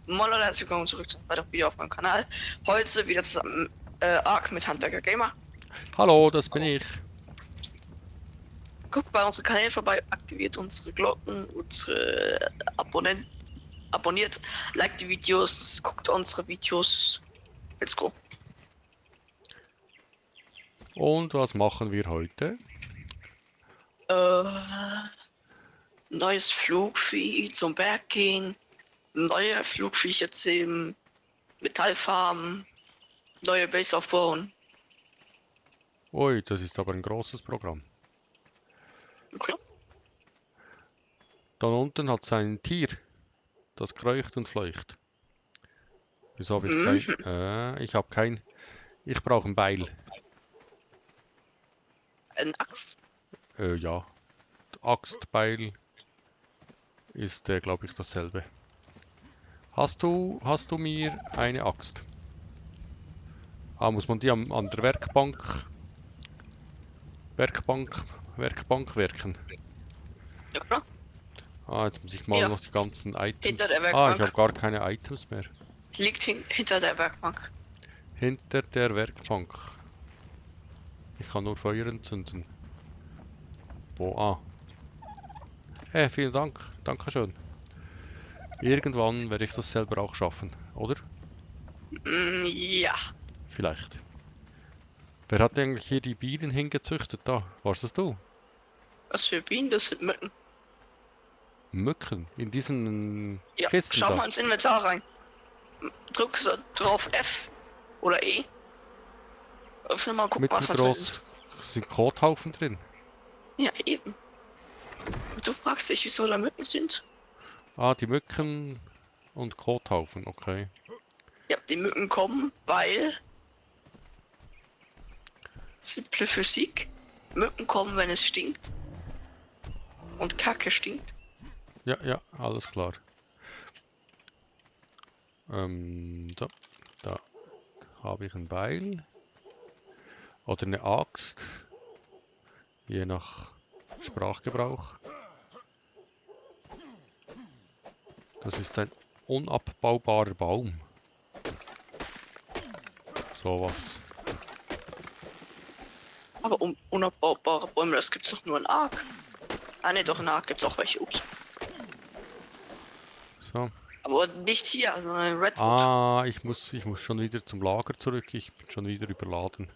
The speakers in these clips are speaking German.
Moin Leute, herzlich willkommen zurück zu einem weiteren Video auf meinem Kanal. Heute wieder zusammen Ark mit Handwerker Gamer. Hallo, das bin ich. Guckt bei unseren Kanälen vorbei, aktiviert unsere Glocken, unsere abonniert, liked die Videos, guckt unsere Videos. Let's go. Und was machen wir heute? Neues Flugvieh zum Berg gehen, neue Flugviecher zähmen, Metallfarmen, neue Base aufbauen. Ui, das ist aber ein großes Programm. Okay. Da unten hat es ein Tier, das kreucht und fleucht. Wieso habe ich kein... ich habe kein... Ich brauche ein Beil. Ein Axt. Ja. Axt, Beil ist, glaube ich, dasselbe. Hast du mir eine Axt? Ah, muss man die an der Werkbank werken? Ja, klar. Ah, jetzt muss ich mal Ja. noch die ganzen Items... Hinter der Ah, Werkbank. ich habe gar keine Items mehr. Liegt hinter der Werkbank. Hinter der Werkbank. Ich kann nur Feuer entzünden. Wo? Ah. Hey, vielen Dank. Dankeschön. Irgendwann werde ich das selber auch schaffen, oder? Ja. Vielleicht. Wer hat eigentlich hier die Bienen hingezüchtet? Da, warst das du? Was für Bienen? Das sind Mücken. Mücken? In diesen Ja, Kisten schau da? mal ins Inventar rein. Drück so drauf F oder E. Öffne mal, guck was da drin ist. Mittelgroß sind Kothaufen drin. Ja, eben. Du fragst dich, wieso da Mücken sind? Ah, die Mücken und Kothaufen, okay. Ja, die Mücken kommen, weil... Simple Physik. Mücken kommen, wenn es stinkt. Und Kacke stinkt. Ja, ja, alles klar. So, da habe ich ein Beil. Oder eine Axt. Je nach Sprachgebrauch. Das ist ein unabbaubarer Baum. Sowas. Aber unabbaubare Bäume, das gibt's doch nur in Ark. Ah ne, doch in Ark gibt's auch welche. Ups. So. Aber nicht hier, sondern in Redwood. Ah, ich muss schon wieder zum Lager zurück. Ich bin schon wieder überladen.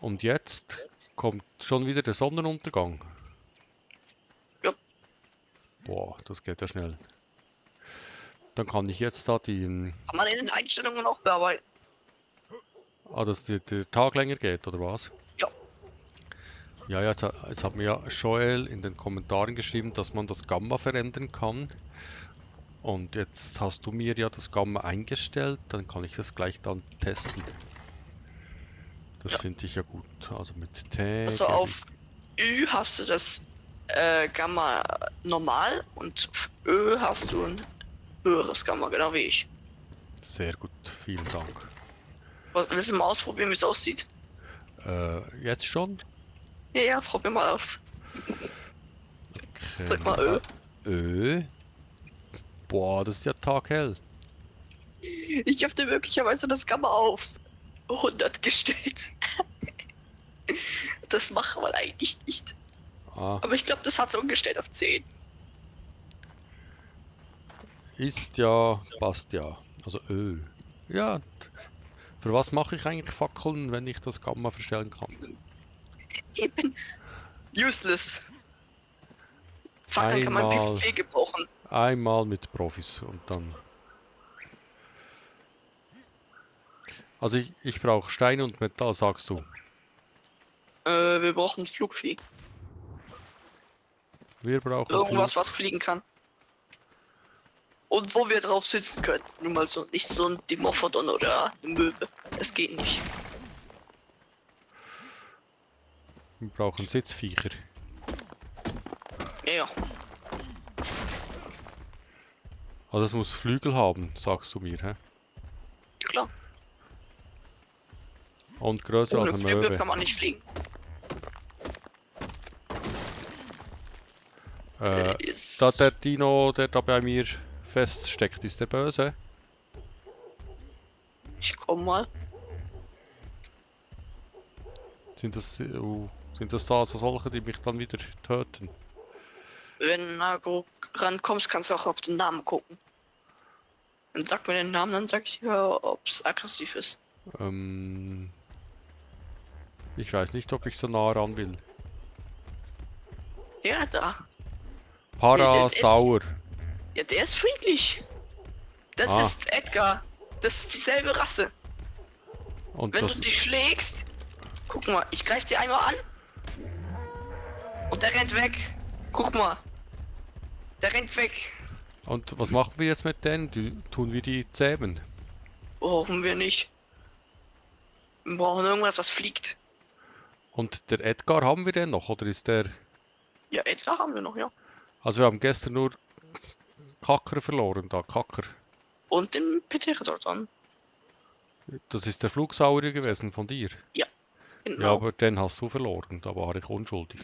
Und jetzt kommt schon wieder der Sonnenuntergang. Ja. Boah, das geht ja schnell. Dann kann ich jetzt da Kann man in den Einstellungen auch bearbeiten. Ah, dass der Tag länger geht, oder was? Ja. Ja, jetzt hat mir ja Joel in den Kommentaren geschrieben, dass man das Gamma verändern kann. Und jetzt hast du mir ja das Gamma eingestellt, dann kann ich das gleich dann testen. Das finde ich ja gut. Also mit T. Also auf Ü hast du das Gamma normal und auf Ö hast du ein höheres Gamma, genau wie ich. Sehr gut, vielen Dank. Willst du mal ausprobieren, wie es aussieht? Jetzt schon? Ja, ja, probier mal aus. Okay. Sag mal Ö. Ö. Boah, das ist ja taghell. Ich habe dir möglicherweise das Gamma auf 100 gestellt. Das macht man eigentlich nicht. Ah, Aber ich glaube, das hat es umgestellt auf 10. ist ja, passt ja. Also Ö. Ja, für was mache ich eigentlich Fackeln, wenn ich das Gamma verstellen kann? Eben. Useless. Fackeln kann man PvP gebrauchen. Einmal mit Profis und dann... Also ich brauche Steine und Metall, sagst du. Wir brauchen Flugvieh. Wir brauchen Irgendwas, was fliegen kann. Und wo wir drauf sitzen können. Nur mal so, nicht so ein Dimorphodon oder eine Möwe. Es geht nicht. Wir brauchen Sitzviecher. Ja, ja. Also es muss Flügel haben, sagst du mir, hä? Klar. Und größer als Ohne eine Flügel Möwe. kann man nicht fliegen. Da der Dino, der da bei mir feststeckt, ist der böse. Ich komm mal. Sind das da so solche, die mich dann wieder töten? Wenn du nah genug rankommst, kannst du auch auf den Namen gucken. Dann sag mir den Namen, dann sag ich dir, ob es aggressiv ist. Ich weiß nicht, ob ich so nah ran will. Der da. Parasaur. Ja, der ist friedlich. Das Ah. ist Edgar. Das ist dieselbe Rasse. Und Wenn das, du dich schlägst, guck mal, ich greife dir einmal an. Und der rennt weg. Guck mal. Der rennt weg. und was machen wir jetzt mit denen? Tun wir die zähmen? Brauchen wir nicht. Wir brauchen irgendwas, was fliegt. Und der Edgar, haben wir den noch? Oder ist der... Ja, Edgar haben wir noch, ja. Also wir haben gestern nur Kacker verloren da. Kacker. Und den Pterodon. Das ist der Flugsaurier gewesen von dir. Ja, Genau. aber den hast du verloren. Da war ich unschuldig.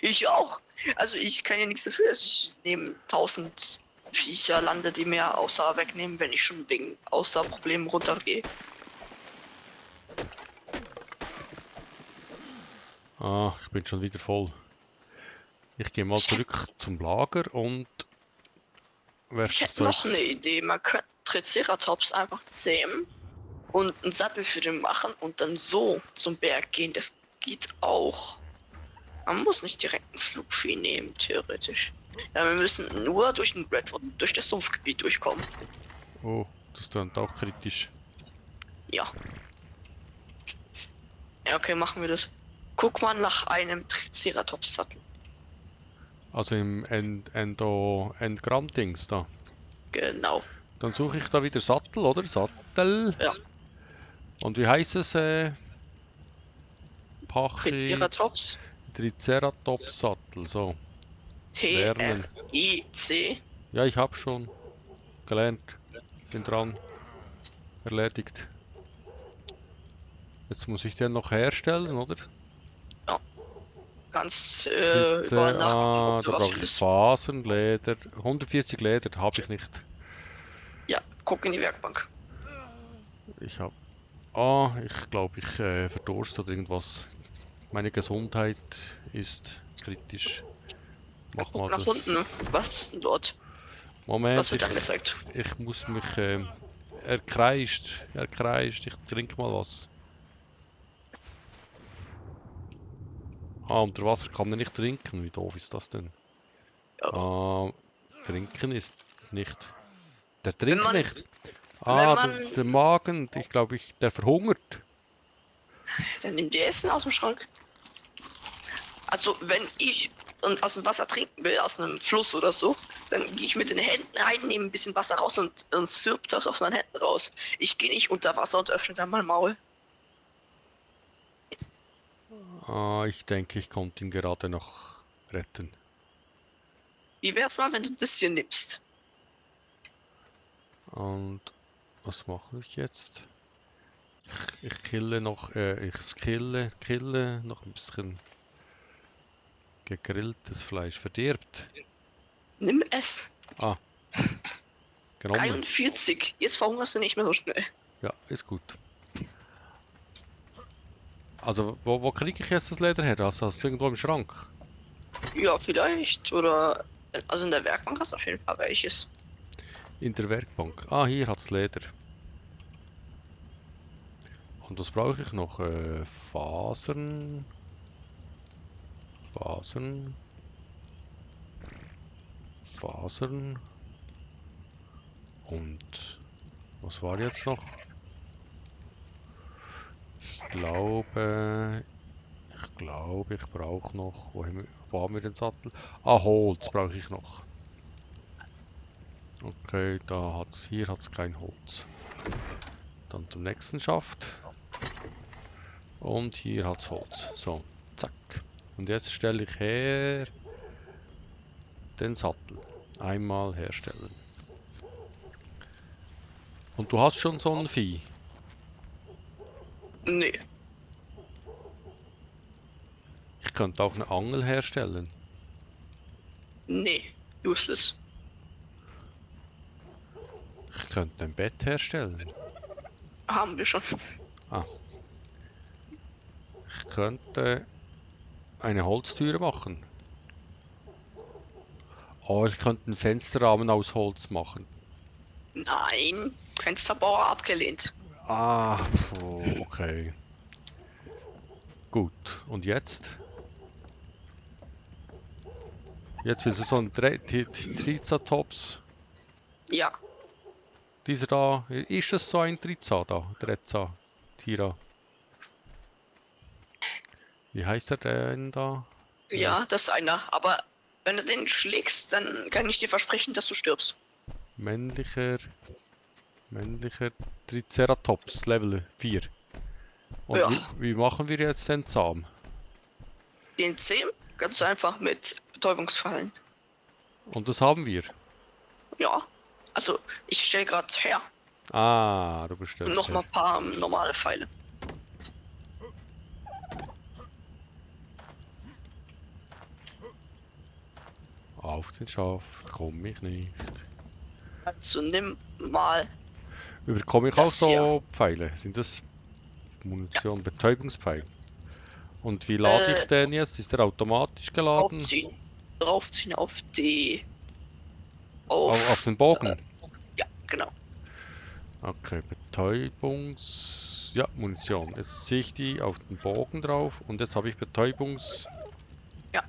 Ich auch. Also ich kann ja nichts dafür, dass ich neben 1000 Viecher lande, die mir Ausdauer wegnehmen, wenn ich schon wegen Ausdauerproblemen runtergehe. Ah, ich bin schon wieder voll. Ich gehe mal zurück zum Lager und werfe Ich das hätte noch Zeug. eine Idee. Man könnte Triceratops einfach zähmen und einen Sattel für den machen und dann so zum Berg gehen. Das geht auch. Man muss nicht direkt ein Flugvieh nehmen, theoretisch. Ja, wir müssen nur durch den Redwood, durch das Sumpfgebiet durchkommen. Oh, das klingt auch kritisch. Ja. Ja, okay, machen wir das. Guck mal nach einem Triceratops-Sattel. Also im Endgramm-Dings da. Genau. Dann suche ich da wieder Sattel, oder? Sattel. Ja. Und wie heißt es? Triceratops. Triceratops-Sattel. So. Lernen. T-R-I-C. Ja, ich habe schon gelernt. Bin dran. Erledigt. Jetzt muss ich den noch herstellen, oder? Ganz überall nachgucken, ob Da du was brauche ich findest. Fasern, Leder. 140 Leder habe ich nicht. Ja, guck in die Werkbank. Ich habe... ich glaube, ich verdurste oder irgendwas. Meine Gesundheit ist kritisch. Mach mal Guck nach das. unten. Ne? Was ist denn dort? Moment, Was wird angezeigt? ich muss mich... erkreischt. Ich trinke mal was. Ah, unter Wasser kann man nicht trinken. Wie doof ist das denn? Ja. Trinken ist nicht... Der trinkt man- nicht. wenn Das ist der Magen. Ich glaube, der verhungert. Dann nimm dir Essen aus dem Schrank. Also, wenn ich aus dem Wasser trinken will, aus einem Fluss oder so, dann gehe ich mit den Händen rein, nehme ein bisschen Wasser raus und sirp das aus meinen Händen raus. Ich gehe nicht unter Wasser und öffne dann mein Maul. Ich denke, ich konnte ihn gerade noch retten. Wie wär's mal, wenn du das hier nimmst? Und was mache ich jetzt? Ich kille noch, kille noch ein bisschen gegrilltes Fleisch. Verdirbt. Nimm es. Genommen. 41. Jetzt verhungerst du nicht mehr so schnell. Ja, ist gut. Also, wo kriege ich jetzt das Leder her? Hast du irgendwo im Schrank? Ja, vielleicht. Oder. Also in der Werkbank hast du auf jeden Fall welches. In der Werkbank. Ah, hier hat's Leder. Und was brauche ich noch? Fasern. Und was war jetzt noch? Ich glaube, ich brauche noch. Wo haben wir den Sattel? Ah, Holz brauche ich noch. Okay, hier hat's kein Holz. Dann zum nächsten Schaft. Und hier hat's Holz. So, zack. Und jetzt stelle ich her den Sattel. Einmal herstellen. Und du hast schon so ein Vieh. Nee. Ich könnte auch eine Angel herstellen. Nee. Useless. Ich könnte ein Bett herstellen. Haben wir schon. Ich könnte eine Holztüre machen. Oh, ich könnte einen Fensterrahmen aus Holz machen. Nein, Fensterbauer abgelehnt. Ah, okay. Gut, und jetzt? Jetzt ist es so ein Triceratops. Ja, Dieser da, ist es so ein Treza, Tira. Wie heißt er denn da? ja, das ist einer. Aber wenn du den schlägst, dann kann ich dir versprechen, dass du stirbst. Männlicher Triceratops, Level 4. Und Ja, wie machen wir jetzt den zahm? den Zähm ganz einfach mit Betäubungsfallen. Und das haben wir. Ja, also ich stelle gerade her. Ah, du Und bestellst noch mal her. ein paar normale Pfeile. Auf den Schaft komme ich nicht. Also nimm mal Überkomme ich auch das hier. so Pfeile? Sind das Munition, Betäubungspfeil? Und wie lade ich Äh, den jetzt? Ist der automatisch geladen? draufziehen. Draufziehen auf die. Auf Auf. den Bogen? Ja, genau. Okay, Ja, Munition. Jetzt ziehe ich die auf den Bogen drauf und jetzt habe ich Betäubungspfeile. Ja.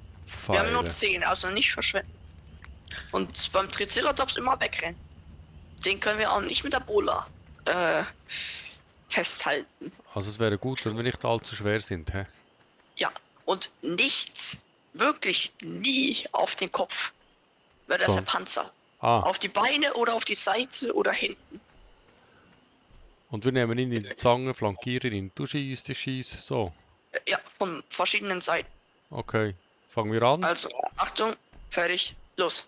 Wir haben nur 10, also nicht verschwenden. Und beim Triceratops immer wegrennen. Den können wir auch nicht mit der Bola festhalten. Also es wäre gut, wenn wir nicht allzu schwer sind, hä? Ja. Und nichts, wirklich nie auf den Kopf. Weil das ist der So. Panzer. Ah, Auf die Beine oder auf die Seite oder hinten. und wir nehmen ihn in die Zange, flankieren ihn. Du schießt, ich schieße. So, Ja, von verschiedenen Seiten. okay. Fangen wir an. Also, Achtung, fertig, los.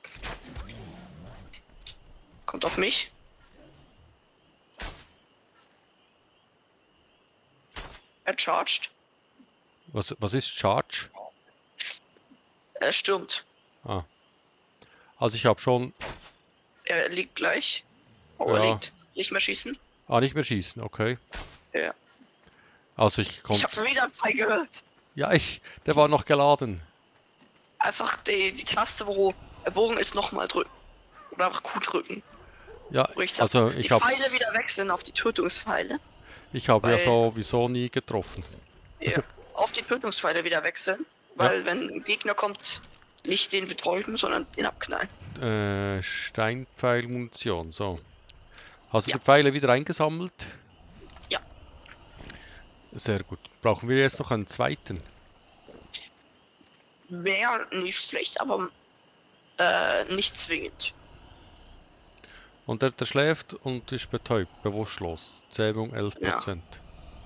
Kommt auf mich. Er charged. Was ist Charge? Er stürmt. Ah. Also ich habe schon... Er liegt gleich. Oh, er Ja. liegt. Nicht mehr schießen. Ah, nicht mehr schießen, okay. Ja. Also ich Ich konnte... habe wieder einen Pfeil gehört. Ja, der war noch geladen. Einfach die Taste, wo der Bogen ist, nochmal drücken. Oder einfach Q drücken. Ja, Wo ich sag, also die Pfeile wieder wechseln auf die Tötungspfeile. ich habe ja Weil- sowieso nie getroffen. Ja. Auf die Tötungspfeile wieder wechseln. Weil wenn ein Gegner kommt, nicht den betäuben, sondern den abknallen. Steinpfeilmunition, so. Hast du Ja. die Pfeile wieder eingesammelt? Ja. Sehr gut. Brauchen wir jetzt noch einen zweiten? Wäre nicht schlecht, aber nicht zwingend. Und der schläft und ist betäubt, bewusstlos. Zähmung 11%.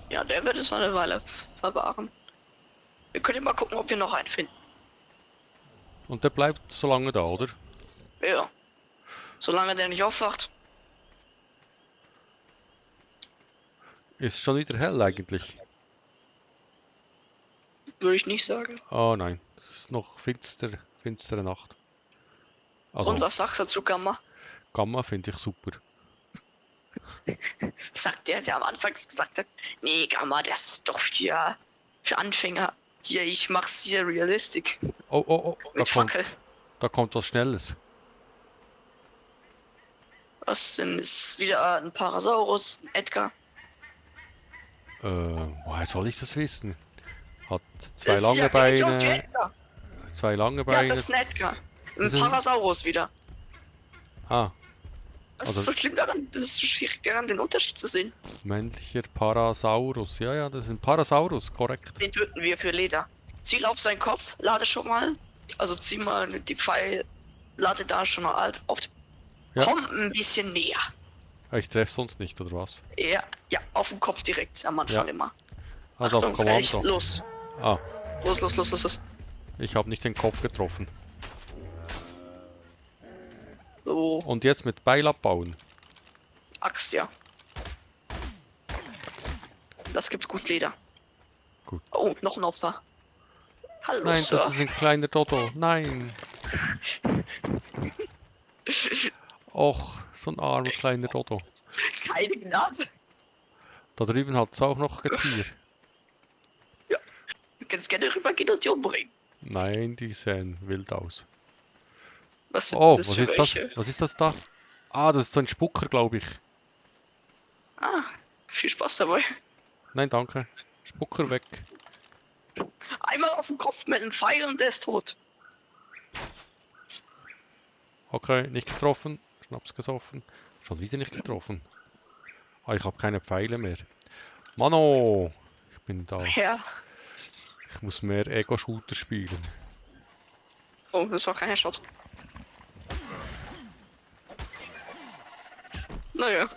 Ja, der wird es noch eine Weile verwahren. Wir können mal gucken, ob wir noch einen finden. Und der bleibt so lange da, oder? Ja. Solange der nicht aufwacht. Ist schon wieder hell eigentlich. Würde ich nicht sagen. Oh nein, es ist noch finstere Nacht. Also Und was sagst du dazu, Gamma? Gamma finde ich super. Sagt der am Anfang gesagt hat, nee, Gamma, das ist doch für Anfänger. Hier, ich mach's hier realistisch. Oh, Mit Fackel. da kommt was Schnelles. Was denn? Ist wieder ein Parasaurus, ein Edgar. Woher soll ich das wissen? Hat zwei Das ist lange ja Gary Jones wie Beine, Edgar. zwei lange Ja, Beine. das ist ein Edgar. Ein Das ist- Parasaurus wieder. Ah, Was Also- ist so schlimm daran? Das ist so schwierig daran, den Unterschied zu sehen. männlicher Parasaurus. Ja, das ist ein Parasaurus, korrekt. Den töten wir für Leder. Ziel auf seinen Kopf, lade schon mal. Also zieh mal die Pfeil, lade da schon mal alt auf. Ja. Komm ein bisschen näher. Ich treffe sonst nicht, oder was? Ja, auf dem Kopf direkt am Anfang Ja. immer. Also auf Achtung, fertig, Kommando. los. Ah, Los. ich habe nicht den Kopf getroffen. So, Und jetzt mit Beil abbauen. Axt, ja. Das gibt gut Leder. Gut. Oh, noch ein Opfer. Hallo, Nein, Sir. das ist ein kleiner Dodo. Nein. Och, So ein armer kleiner Dodo. Keine Gnade. Da drüben hat es auch noch Getier. Du kannst gerne rübergehen und die umbringen. Nein, die sehen wild aus. Was sind Oh, das was für ist das? welche? Was ist das da? Ah, das ist so ein Spucker, glaube ich. Ah, viel Spaß dabei. Nein, danke. Spucker weg. Einmal auf den Kopf mit einem Pfeil und der ist tot. Okay, nicht getroffen. Schnaps gesoffen. Schon wieder nicht getroffen. Ah, ich habe keine Pfeile mehr. Mano! Ich bin da. Ja. Ich muss mehr Ego-Shooter spielen. Oh, das war kein Headshot. Naja.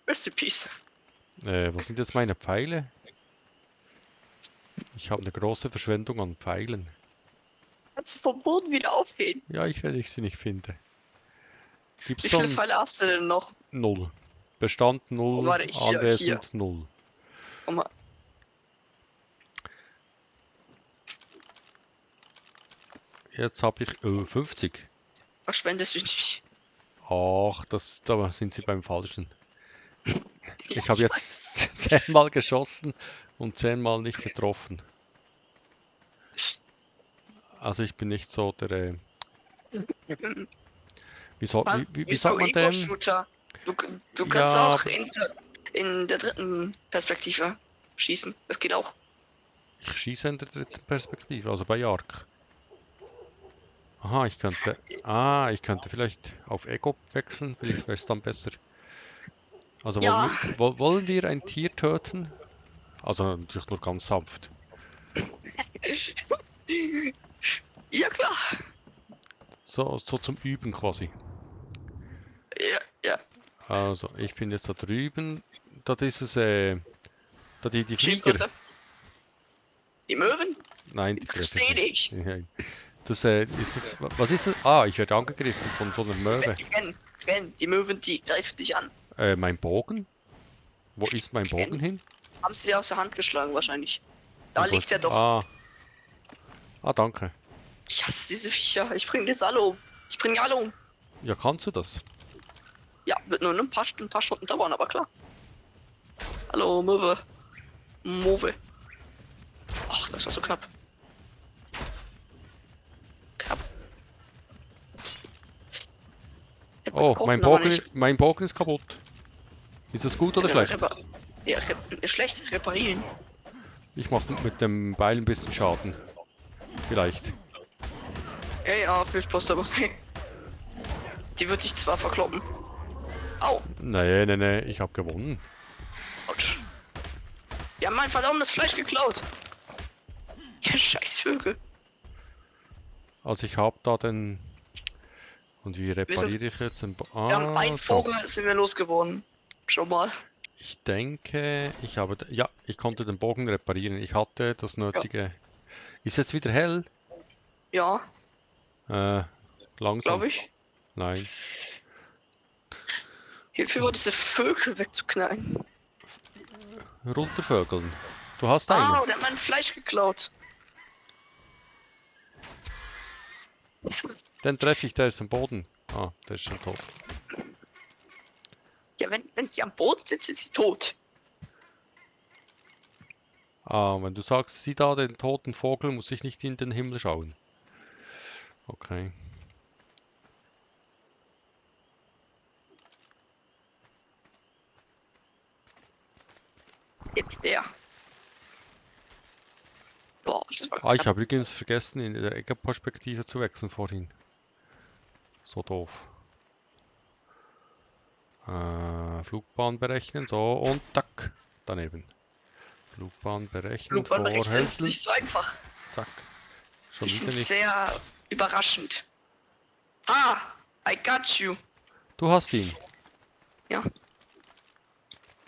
Rest in Peace. Wo sind jetzt meine Pfeile? Ich habe eine große Verschwendung an Pfeilen. Kannst du vom Boden wieder aufheben? Ja, wenn ich sie nicht finde. Gibt's Wie so viele ein Pfeile hast du denn noch? 0? Bestand Oh, 0, warte, hier. anwesend 0. Guck mal. Jetzt habe ich 50. Verschwendest du nicht. Ach, da sind sie beim Falschen. Ja, Ich habe weiß. jetzt 10 Mal geschossen und 10 Mal nicht getroffen. Also ich bin nicht so der... Wie sagt man dem? Ego-Shooter. Du kannst Ja, auch in der dritten Perspektive schießen. Das geht auch. ich schieße in der dritten Perspektive, also bei Ark. Aha, ich könnte vielleicht auf Ego wechseln, vielleicht wäre es dann besser. Also Ja. wollen wir ein Tier töten? Also natürlich nur ganz sanft. Ja, klar. So zum Üben quasi. Ja, ja. Also, ich bin jetzt da drüben. Da dieses, da die Flieger. Schildkröte. Die Möwen? Nein, die Interessiert dich. Nein. Das, ist das, was ist das? Ah, ich werde angegriffen von so einer Möwe. Gwen, die Möwen, die greifen dich an. Mein Bogen? Wo ist mein Bogen hin? Haben sie aus der Hand geschlagen wahrscheinlich. Da liegt er doch. Danke. Ich hasse diese Viecher. Ich bringe jetzt alle um. Ich bringe alle um. Ja, kannst du das? Ja, wird nur ein paar Stunden dauern, aber klar. Hallo, Möwe. Möwe. Ach, das war so knapp. Knapp. Oh, mein Bogen ist kaputt. Ist das gut oder schlecht? Ja, schlecht. Reparieren. Ich mache mit dem Beil ein bisschen Schaden. Vielleicht. Ja, viel Spaß dabei. Die wird dich zwar verkloppen. Au. Nee, ich habe gewonnen. Autsch. Die haben mein verdammtes Fleisch geklaut. Ja, scheiß Vögel. Also ich habe da den... Und wie repariere ich jetzt den... Wir haben einen Vogel, sind wir losgeworden. Schau mal. Ich denke, ich habe... Ja, ich konnte den Bogen reparieren. Ich hatte das nötige... Ja. Ist jetzt wieder hell? Ja. Langsam. Glaube ich. Nein. Hilfe, war diese Vögel wegzuknallen. Runtervögeln. Du hast einen. Ah, der hat mein Fleisch geklaut. Den treffe ich, der ist am Boden. Ah, der ist schon tot. Ja, wenn sie am Boden sitzt, ist sie tot. Ah, wenn du sagst, sieh da den toten Vogel, muss ich nicht in den Himmel schauen. Okay. Der. Boah, das war Ich habe übrigens vergessen, in der Ego-Perspektive zu wechseln vorhin. So doof. Flugbahn berechnen, so und tack, daneben. Flugbahn berechnen, berechnen ist nicht so einfach. Zack. Schon Die wieder sind nicht. sehr überraschend. Ah, I got you. Du hast ihn. Ja.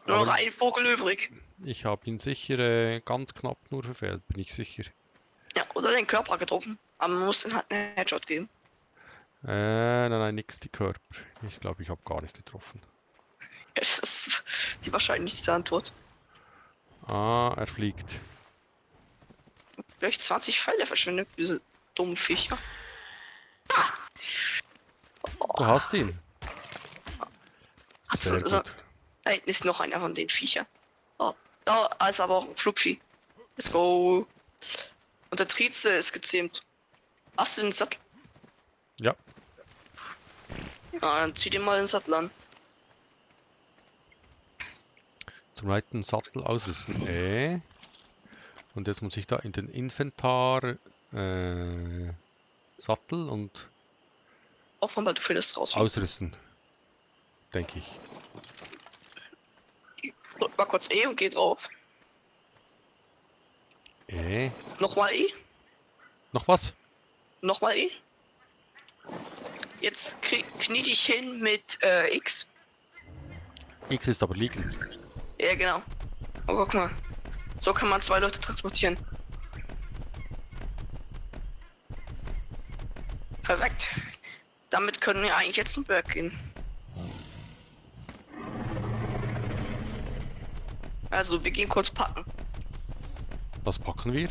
Nur noch ein Vogel übrig. Ich habe ihn sicher ganz knapp nur verfehlt, bin ich sicher. Ja, oder den Körper getroffen. Aber man muss den halt einen Headshot geben. Nein, nix die Körper. Ich glaube, ich habe gar nicht getroffen. Ja, das ist die wahrscheinlichste Antwort. Ah, er fliegt. Vielleicht 20 Pfeile verschwendet, diese dummen Viecher. Du hast ihn. Sehr so, gut. da hinten ist noch einer von den Viechern. Oh, da ist aber auch ein Flugvieh. Let's go. Und der Trize ist gezähmt. Hast du den Sattel? Ja, Ja, dann zieh dir mal den Sattel an. zum zweiten Sattel ausrüsten. Und jetzt muss ich da in den Inventar Sattel und Hoffen wir mal, du findest raus. ausrüsten, denke ich. Drück mal kurz E und geh drauf. Nochmal E. Noch was? Nochmal E. Jetzt knie dich hin mit X. X ist aber liegen. Ja, genau. Oh, guck mal. So kann man 2 Leute transportieren. Perfekt. Damit können wir eigentlich jetzt zum Berg gehen. Also, wir gehen kurz packen. Was packen wir?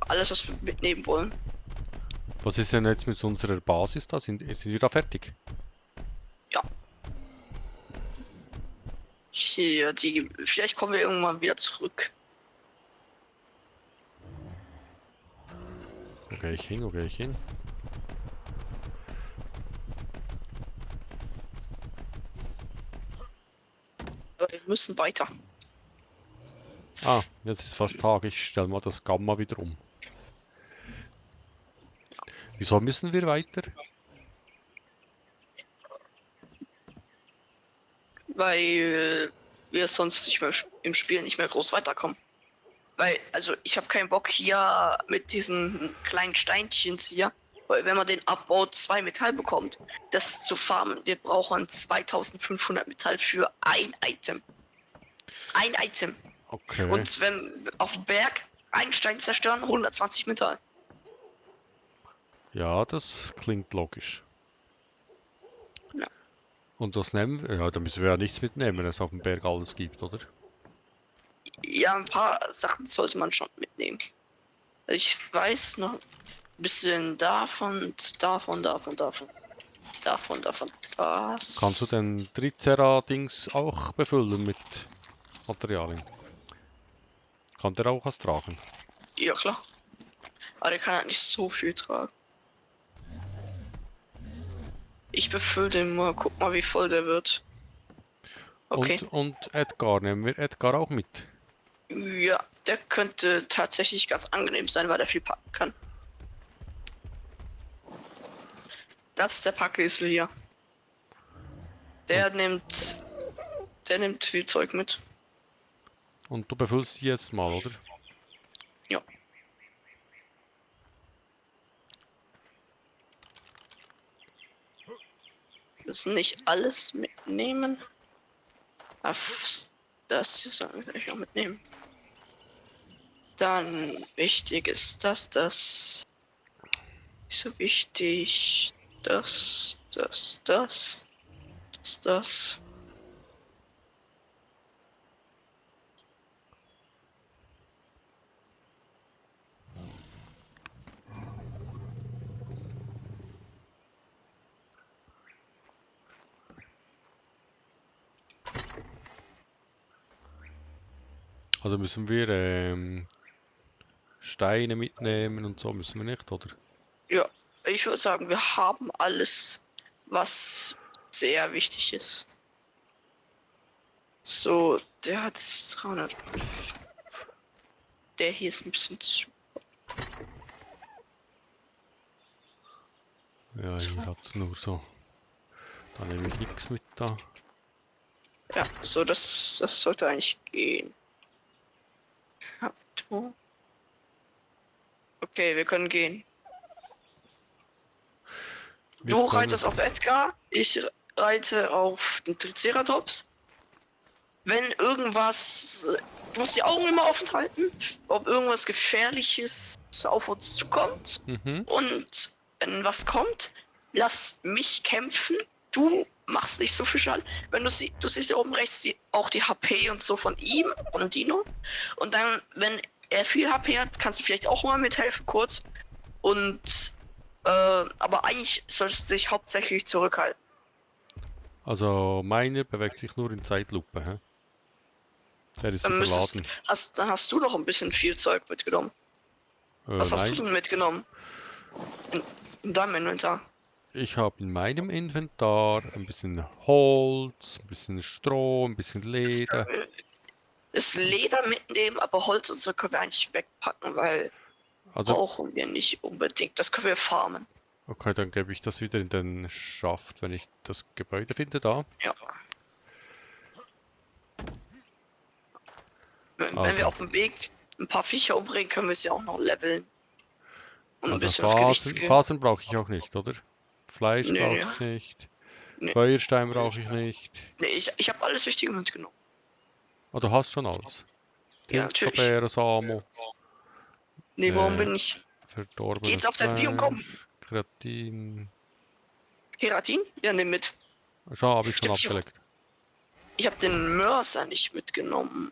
Alles, was wir mitnehmen wollen. Was ist denn jetzt mit unserer Basis da? Sind wir da fertig? Ja. Hier, vielleicht kommen wir irgendwann wieder zurück. Wo gehe ich hin? Wo gehe ich hin? Aber wir müssen weiter. Ah, jetzt ist fast Tag. Ich stelle mal das Gamma wieder um. Wieso müssen wir weiter? Weil wir sonst nicht mehr im Spiel nicht mehr groß weiterkommen. Weil, also ich habe keinen Bock hier mit diesen kleinen Steinchen hier, weil wenn man den abbaut, 2 Metall bekommt, das zu farmen. Wir brauchen 2500 Metall für ein Item. Ein Item. Okay. Und wenn auf dem Berg einen Stein zerstören, 120 Metall. Ja, das klingt logisch. Ja. Und das nehmen wir? Ja, da müssen wir ja nichts mitnehmen, wenn es auf dem Berg alles gibt, oder? Ja, ein paar Sachen sollte man schon mitnehmen. Ich weiß noch ein bisschen davon, davon. Das. Kannst du den Tricera-Dings auch befüllen mit Materialien? Kann der auch was tragen? Ja, klar. Aber der kann halt nicht so viel tragen. Ich befülle den mal, guck mal, wie voll der wird. Okay. Und Edgar, nehmen wir Edgar auch mit? Ja, der könnte tatsächlich ganz angenehm sein, weil er viel packen kann. Das ist der Packesel hier. Der nimmt viel Zeug mit. Und du befüllst die jetzt mal, oder? Ja. Wir müssen nicht alles mitnehmen. Das hier sollen wir vielleicht auch mitnehmen. Dann wichtig ist das. Nicht so wichtig. Das. Also müssen wir Steine mitnehmen und so müssen wir nicht, oder? Ja, ich würde sagen, wir haben alles, was sehr wichtig ist. So, der hat es 300. Der hier ist ein bisschen zu. Ja, hier hat es nur so. Da nehme ich nichts mit da. Ja, so, das sollte eigentlich gehen. Okay, wir können gehen. Wir Du können- reitest auf Edgar, ich reite auf den Triceratops. Wenn irgendwas, du musst die Augen immer offen halten, ob irgendwas Gefährliches auf uns zukommt. Mhm. Und wenn was kommt, lass mich kämpfen. Du machst nicht so viel Schaden. Wenn du siehst ja oben rechts auch die HP und so von ihm und Dino. Und dann, wenn er viel HP hat, kannst du vielleicht auch mal mithelfen kurz. Und aber eigentlich solltest du dich hauptsächlich zurückhalten. Also meiner bewegt sich nur in Zeitlupe, hä? Der ist Dann überladen. dann hast du noch ein bisschen viel Zeug mitgenommen. Was hast du Nein, denn mitgenommen? In deinem Inventar? ich habe in meinem Inventar ein bisschen Holz, ein bisschen Stroh, ein bisschen Das, Leder. das Leder mitnehmen, aber Holz und so können wir eigentlich wegpacken, weil Also, brauchen wir nicht unbedingt. Das können wir farmen. okay, dann gebe ich das wieder in den Schaft, wenn ich das Gebäude finde, da. Ja. Wenn wir Also, auf dem Weg ein paar Viecher umbringen, können wir sie auch noch leveln. Und ein also bisschen auf Gewicht skillen. Fasern brauche ich auch nicht, oder? Fleisch Nee, brauche nee, ich nicht. nee. Feuerstein brauche ich nicht. Nee, ich habe alles Wichtige mitgenommen. Oh, du hast schon alles. Ja, natürlich. Tinterbeere, Samo, Nee, warum äh, bin ich? Geht's verdorbenes auf dein Biom? Komm. Fleisch, Kreatin. Keratin? Ja, nimm mit. Schau, habe ich schon Stimmt, abgelegt. ich hab den Mörser nicht mitgenommen.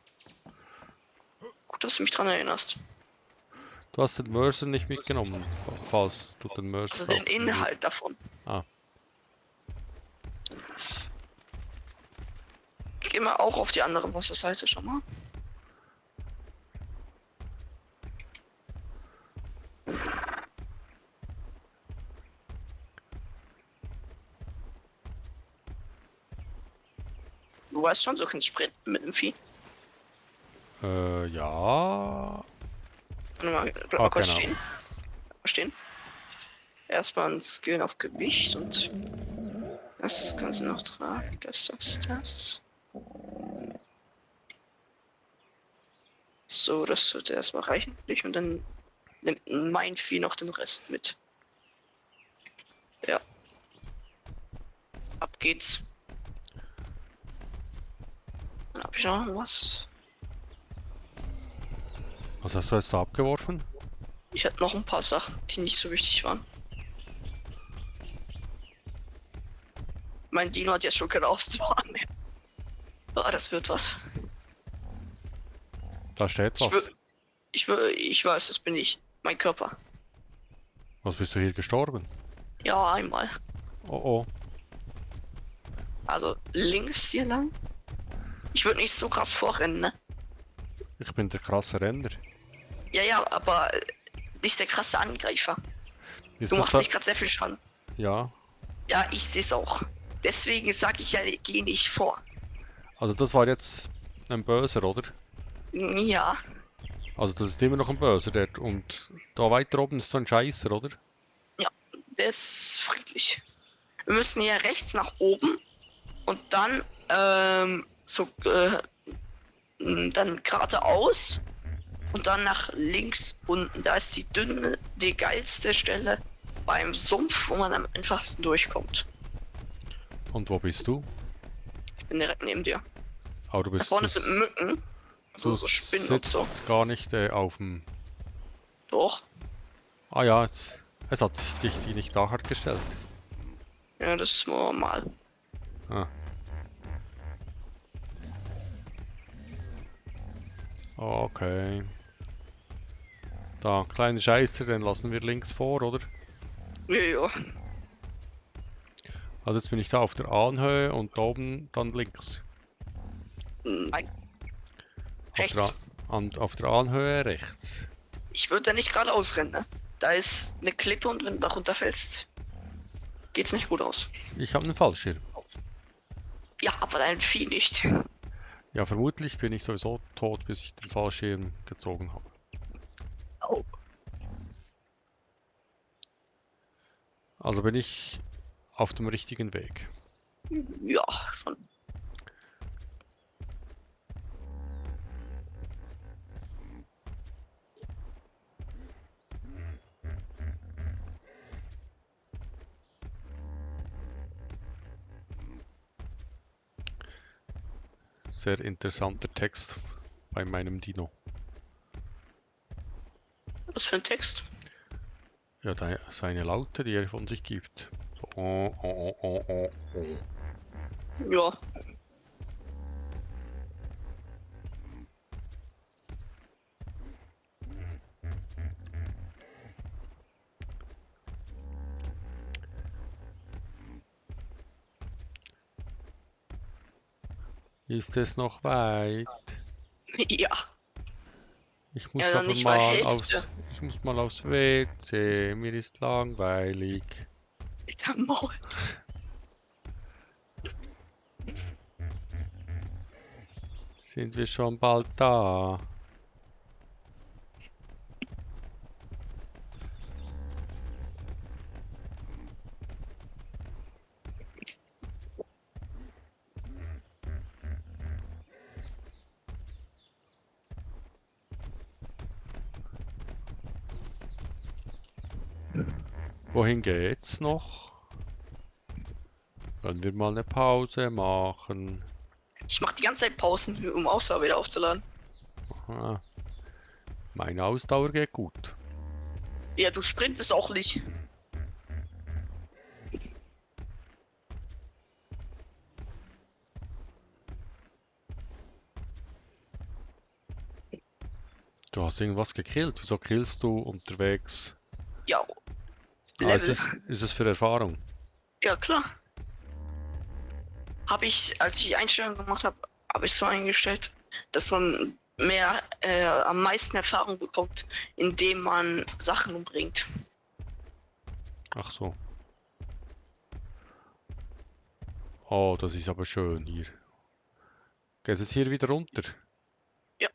Gut, dass du mich dran erinnerst. Du hast den Mörser nicht mitgenommen, falls du den Mörser Also den brauchen würdest. Inhalt davon. Ah, Geh mal auch auf die andere Wasserseite schon mal. Du weißt schon, so kannst sprinten mit dem Vieh. ja. Warte mal, bleib Ah, mal kurz genau. stehen. Bleib mal stehen. Erstmal ein Skill auf Gewicht und das kannst du noch tragen. Das. So, das sollte erstmal reichen. Und dann nimmt mein Vieh noch den Rest mit. Ja. Ab geht's. Dann hab ich noch was. Was hast du jetzt da abgeworfen? Ich hatte noch ein paar Sachen, die nicht so wichtig waren. Mein Dino hat jetzt schon keine Ausdauer mehr. Ah, das wird was. Da steht Ich, was. wür- ich weiß, das bin ich. Mein Körper. Was bist du hier gestorben? Ja, einmal. Oh oh. Also links hier lang. Ich würde nicht so krass vorrennen, ne? Ich bin der krasse Renner. Ja, aber nicht der krasse Angreifer. Ist Du das machst da? nicht gerade sehr viel Schaden. Ja. Ja, ich sehe es auch. Deswegen sage ich ja, geh nicht vor. Also das war jetzt ein Böser, oder? Ja, Also das ist immer noch ein Böser, der. Und da weiter oben ist so ein Scheißer, oder? ja, der ist friedlich. Wir müssen hier rechts nach oben und dann dann geradeaus und dann nach links unten. Da ist die geilste Stelle beim Sumpf, wo man am einfachsten durchkommt. Und wo bist du? Ich bin direkt neben dir. Aber du Da bist. vorne sind Mücken, also Du so Spinnen und sitzt so. gar nicht auf dem. Doch. Ah ja, es hat sich dich die nicht da hart gestellt. Ja, das ist normal. Ah. Okay. Da, kleine Scheiße, den lassen wir links vor, oder? Ja. Also jetzt bin ich da auf der Anhöhe und da oben dann links. Nein. Auf Rechts. auf der Anhöhe rechts. Ich würde da nicht geradeaus rennen, ne? Da ist eine Klippe und wenn du da runterfällst, geht's nicht gut aus. Ich habe einen Fallschirm. Ja, aber dein Vieh nicht. Ja, vermutlich bin ich sowieso tot, bis ich den Fallschirm gezogen habe. Oh. Also bin ich auf dem richtigen Weg. Ja, schon. Sehr interessanter Text bei meinem Dino. Was für ein Text? Ja, seine Laute, die er von sich gibt. So, oh, oh, oh, oh, oh. Ja. Ist es noch weit? Ja, Ich muss ja, dann aber nicht mal mal Hälfte. ich muss mal aufs WC. Mir ist langweilig. Mit dem Maul. Sind wir schon bald da? Wohin geht's noch? Können wir mal eine Pause machen? Ich mache die ganze Zeit Pausen, um Ausdauer wieder aufzuladen. Aha. Meine Ausdauer geht gut. Ja, du sprintest auch nicht. Du hast irgendwas gekillt. Wieso killst du unterwegs? Ja, Ah, Level. ist es für Erfahrung? Ja, klar. Habe ich, als ich die Einstellung gemacht habe, habe ich so eingestellt, dass man mehr, am meisten Erfahrung bekommt, indem man Sachen umbringt. Ach so. Oh, das ist aber schön hier. Geht es hier wieder runter? Ja.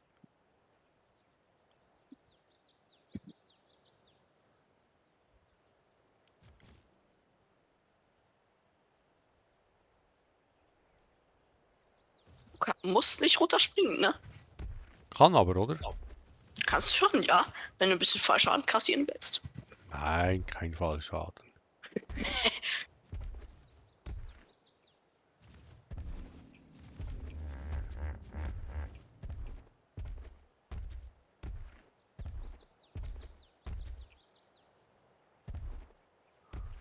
Musst nicht runterspringen, ne? Kann aber, oder? Kannst du schon, ja, wenn du ein bisschen Fallschaden kassieren willst. Nein, kein Fallschaden.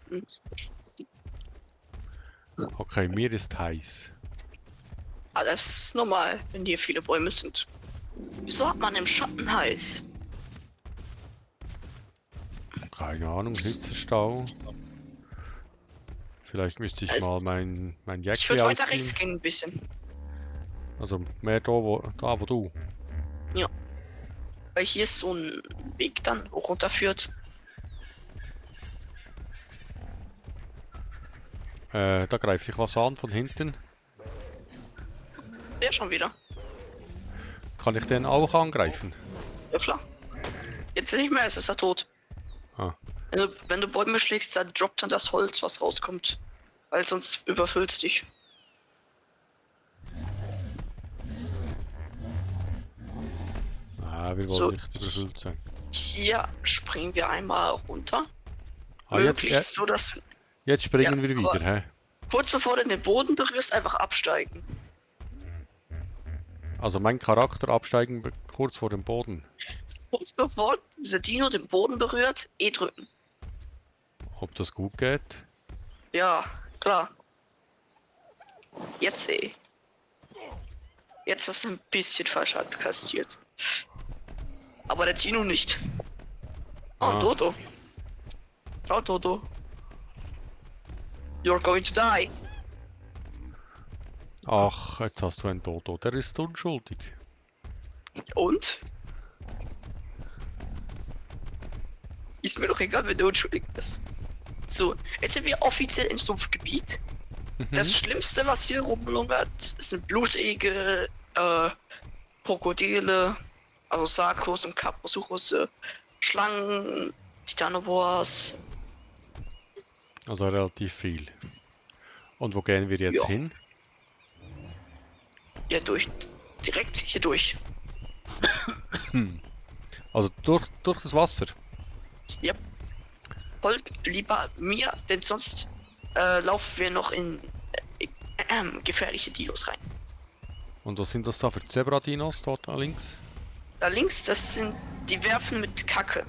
Hm. Okay, mir ist heiß. Aber das ist normal, wenn hier viele Bäume sind. Wieso hat man im Schatten heiß? Keine Ahnung, Hitzestau. Vielleicht müsste ich Also, mal mein Ich Jäckli würde weiter ausziehen. rechts gehen ein bisschen. Also mehr da, wo du. Weil hier ist so ein Weg dann hoch runterführt. Da greift sich was an von hinten. Der schon wieder. Kann ich den auch angreifen? Ja klar. Jetzt nicht mehr, es ist er tot. Ah. Wenn du Bäume schlägst, dann droppt dann das Holz, was rauskommt. Weil sonst überfüllt es dich. Ah, wir wollen So. nicht überfüllt sein. Hier springen wir einmal runter. Ah, Möglichst so, dass jetzt springen Ja, wir wieder, aber- hä? kurz bevor du den Boden berührst, einfach absteigen. Also mein Charakter absteigen kurz vor dem Boden. Kurz bevor der Dino den Boden berührt, E drücken. Ob das gut geht? Ja, klar. Jetzt E. Jetzt hast du ein bisschen Fallschaden kassiert. Aber der Dino nicht. Oh, Ah. Dodo. Ciao, Dodo. You're going to die. Ach, jetzt hast du ein Dodo. Der ist unschuldig. Und? Ist mir doch egal, wenn du unschuldig bist. So, jetzt sind wir offiziell im Sumpfgebiet. Das Schlimmste, was hier rumlungert, sind blutegel, Krokodile, also Sarkos und Kaprosuchusse, Schlangen, Titanoboas. Also relativ viel. Und wo gehen wir jetzt Ja. hin? Ja, direkt hier durch. Also durch das Wasser. Ja. Folgt lieber mir, denn sonst laufen wir noch in gefährliche Dinos rein. Und was sind das da für Zebra-Dinos dort links? Da links, die werfen mit Kacke.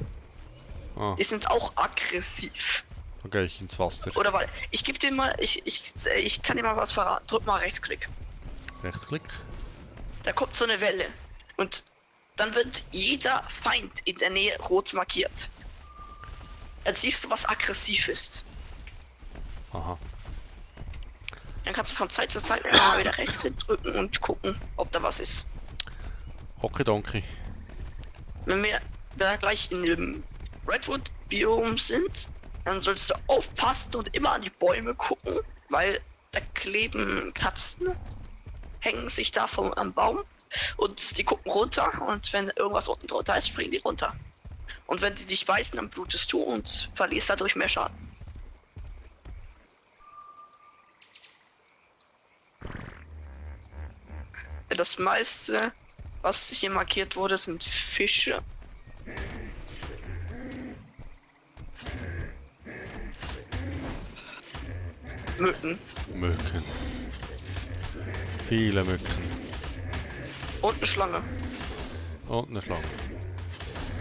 Ah, Die sind auch aggressiv. da gehe ich ins Wasser. Oder weil, ich gebe dir mal, ich kann dir mal was verraten. Drück mal Rechtsklick. Rechtsklick. Da kommt so eine Welle. Und dann wird jeder Feind in der Nähe rot markiert. Dann siehst du, was aggressiv ist. Aha. Dann kannst du von Zeit zu Zeit immer mal wieder Rechtsklick drücken und gucken, ob da was ist. Hockey-Donkey. Wenn wir da gleich in dem Redwood-Biom sind, dann sollst du aufpassen und immer an die Bäume gucken, weil da kleben Katzen, hängen sich da am Baum und die gucken runter und wenn irgendwas unten drunter ist, springen die runter. Und wenn die dich beißen, dann blutest du und verlierst dadurch mehr Schaden. Das meiste, was hier markiert wurde, sind Fische. Mücken. Mücken. Viele Mücken. Und eine Schlange. Und eine Schlange.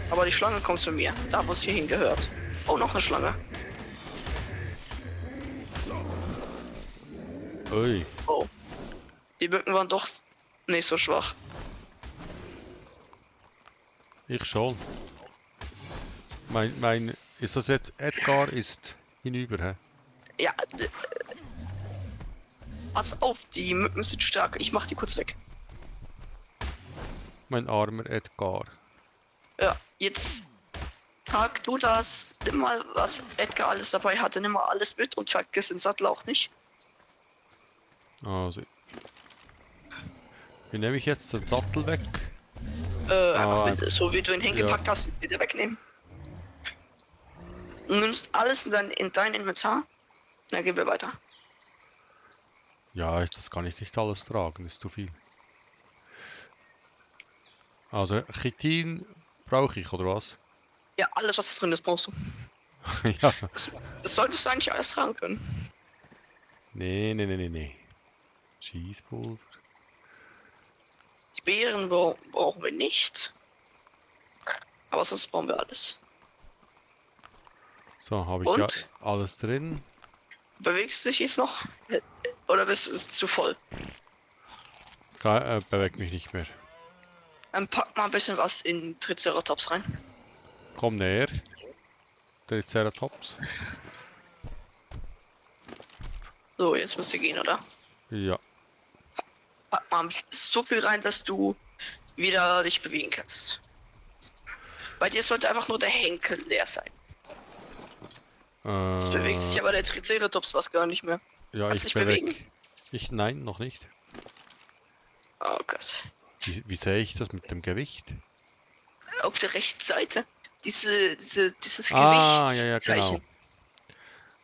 Aber die Schlange kommt zu mir, da wo es hier hingehört. Oh, noch eine Schlange. Ui. Oh. Die Mücken waren doch nicht so schwach. Ich schon. Ist das jetzt Edgar ist hinüber, hä? Ja. Pass auf, die Mücken sind stark. Ich mach die kurz weg. Mein armer Edgar. Ja, jetzt trag du das. Nimm mal, was Edgar alles dabei hatte. Nimm mal alles mit und vergiss den Sattel auch nicht. Also. Wie nehme ich jetzt den Sattel weg? Einfach so wie du ihn hingepackt hast, wieder wegnehmen. Du nimmst alles in dein Inventar. Dann gehen wir weiter. Ja, das kann ich nicht alles tragen, ist zu viel. Also, Chitin brauche ich, oder was? Ja, alles was drin ist, brauchst du. Ja. Das solltest du eigentlich alles tragen können. Nee. Schießpulver. Die Beeren brauchen wir nicht. Aber sonst brauchen wir alles. So, habe ich ja alles drin. Bewegst du dich jetzt noch? Oder bist du zu voll? Bewegt mich nicht mehr. Dann pack mal ein bisschen was in Triceratops rein. Komm näher. Triceratops. So, jetzt müsste gehen, oder? Ja. Pack mal so viel rein, dass du wieder dich bewegen kannst. Bei dir sollte einfach nur der Henkel leer sein. Jetzt bewegt sich aber der Triceratops was gar nicht mehr. Ja, Kannst ich dich bewegen? Nein, noch nicht. Oh Gott. Wie sehe ich das mit dem Gewicht? Auf der rechten Seite. Dieses Ja, Gewichtszeichen. genau.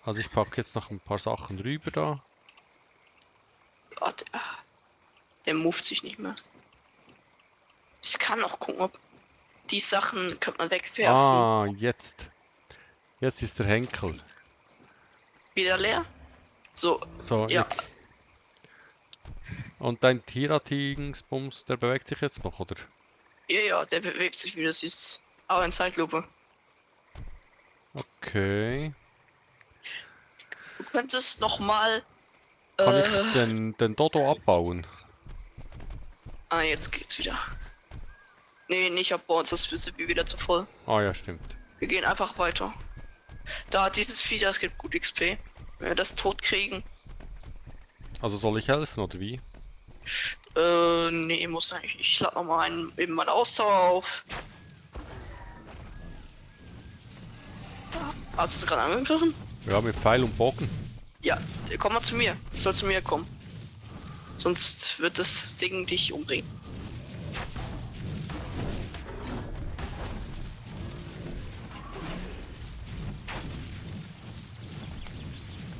Also ich packe jetzt noch ein paar Sachen rüber da. Oh, der moved sich nicht mehr. Ich kann auch gucken, ob die Sachen könnte man wegwerfen. Ah, jetzt. Jetzt ist der Henkel. Wieder leer? So, So, ja. Und dein Tieratingsbums, der bewegt sich jetzt noch, oder? Ja, der bewegt sich wieder süß. Aber in Zeitlupe. Okay. Du könntest noch mal. Kann ich den Dodo abbauen? Ah, jetzt geht's wieder. Nee, nicht abbauen, sonst bist du wieder zu voll. Ah ja, stimmt. Wir gehen einfach weiter. Da, dieses Vieh, das gibt gut XP. Wenn wir das tot kriegen. Also soll ich helfen, oder wie? Nee, muss eigentlich. Ich lade noch mal eben meine Ausdauer auf. Hast du es gerade angegriffen? Ja, mit Pfeil und Bogen. Ja, komm mal zu mir. Es soll zu mir kommen. Sonst wird das Ding dich umbringen.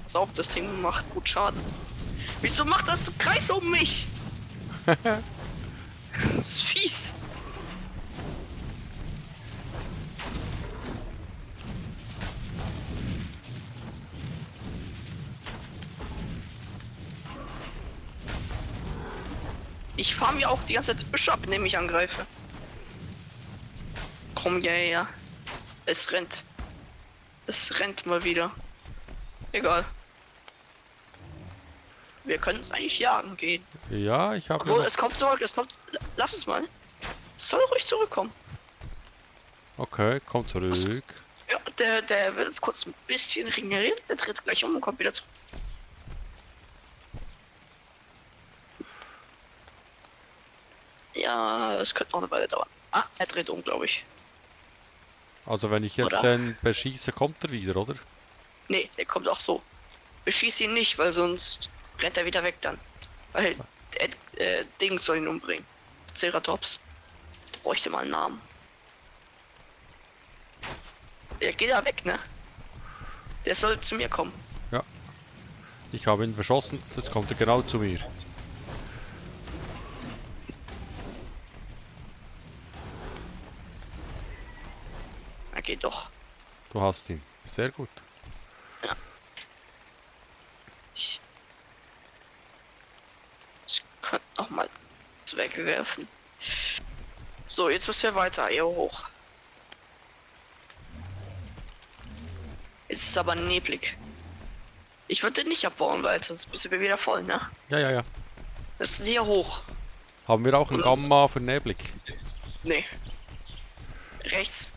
Pass auf, das Ding macht gut Schaden. Wieso macht das so Kreis um mich? Das ist fies. Ich fahre mir auch die ganze Zeit Büsche ab, indem ich angreife. Komm, ja. Es rennt. Es rennt mal wieder. Egal. Wir können es eigentlich jagen gehen. Ja, ich habe. Obwohl, es kommt zurück, es kommt. Lass es mal. Es soll ruhig zurückkommen. Okay, komm zurück. Ja, der will jetzt kurz ein bisschen regenerieren. Der dreht gleich um und kommt wieder zurück. Ja, es könnte noch eine Weile dauern. Ah, er dreht um, glaube ich. Also wenn ich jetzt Oder? den beschieße, kommt er wieder, oder? Nee, der kommt auch so. Beschieß ihn nicht, weil sonst rennt er wieder weg dann. Weil Dings soll ihn umbringen. Ceratops. Der bräuchte mal einen Namen. Der geht da weg, ne? Der soll zu mir kommen. Ja. Ich habe ihn verschossen, jetzt kommt er genau zu mir. Er geht doch. Du hast ihn. Sehr gut. Ich könnte noch mal wegwerfen. So, jetzt müssen wir weiter hier hoch. Jetzt ist es aber neblig. Ich würde den nicht abbauen, weil sonst müssen wir wieder voll, ne? Ja, ja, ja. Das ist hier hoch. Haben wir auch ein Gamma für neblig? Nee. Rechts.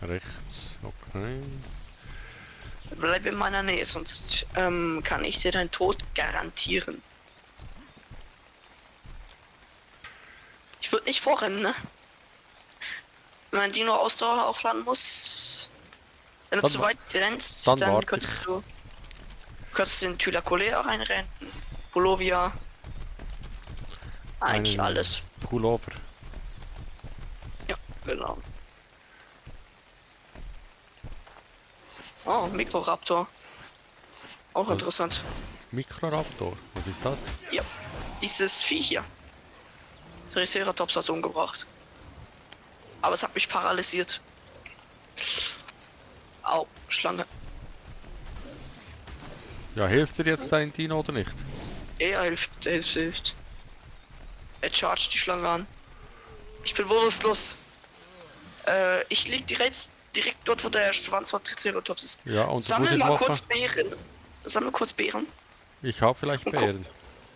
Rechts, okay. Bleib in meiner Nähe, sonst kann ich dir deinen Tod garantieren. Ich würde nicht vorrennen, ne? Wenn mein Dino Ausdauer aufladen muss. Wenn du Dann zu weit rennst, dann dann warte könntest du den Thylacolea reinrennen. Polovia. Eigentlich einen alles. Pullover. Ja, genau. Oh, Mikroraptor. Auch Also- interessant. Mikroraptor, was ist das? Ja, dieses Vieh hier. Triceratops hat umgebracht. Aber es hat mich paralysiert. Au, Schlange. Ja, hilft dir jetzt dein Dino oder nicht? Er hilft. Er chargt die Schlange an. Ich bin bewusstlos. Ich lieg direkt dort, wo der Schwanz von Triceratops ist. Ja, und du Sammel musst mal jetzt kurz machen. Beeren. Sammel kurz Beeren. Ich habe vielleicht Und guck. Beeren.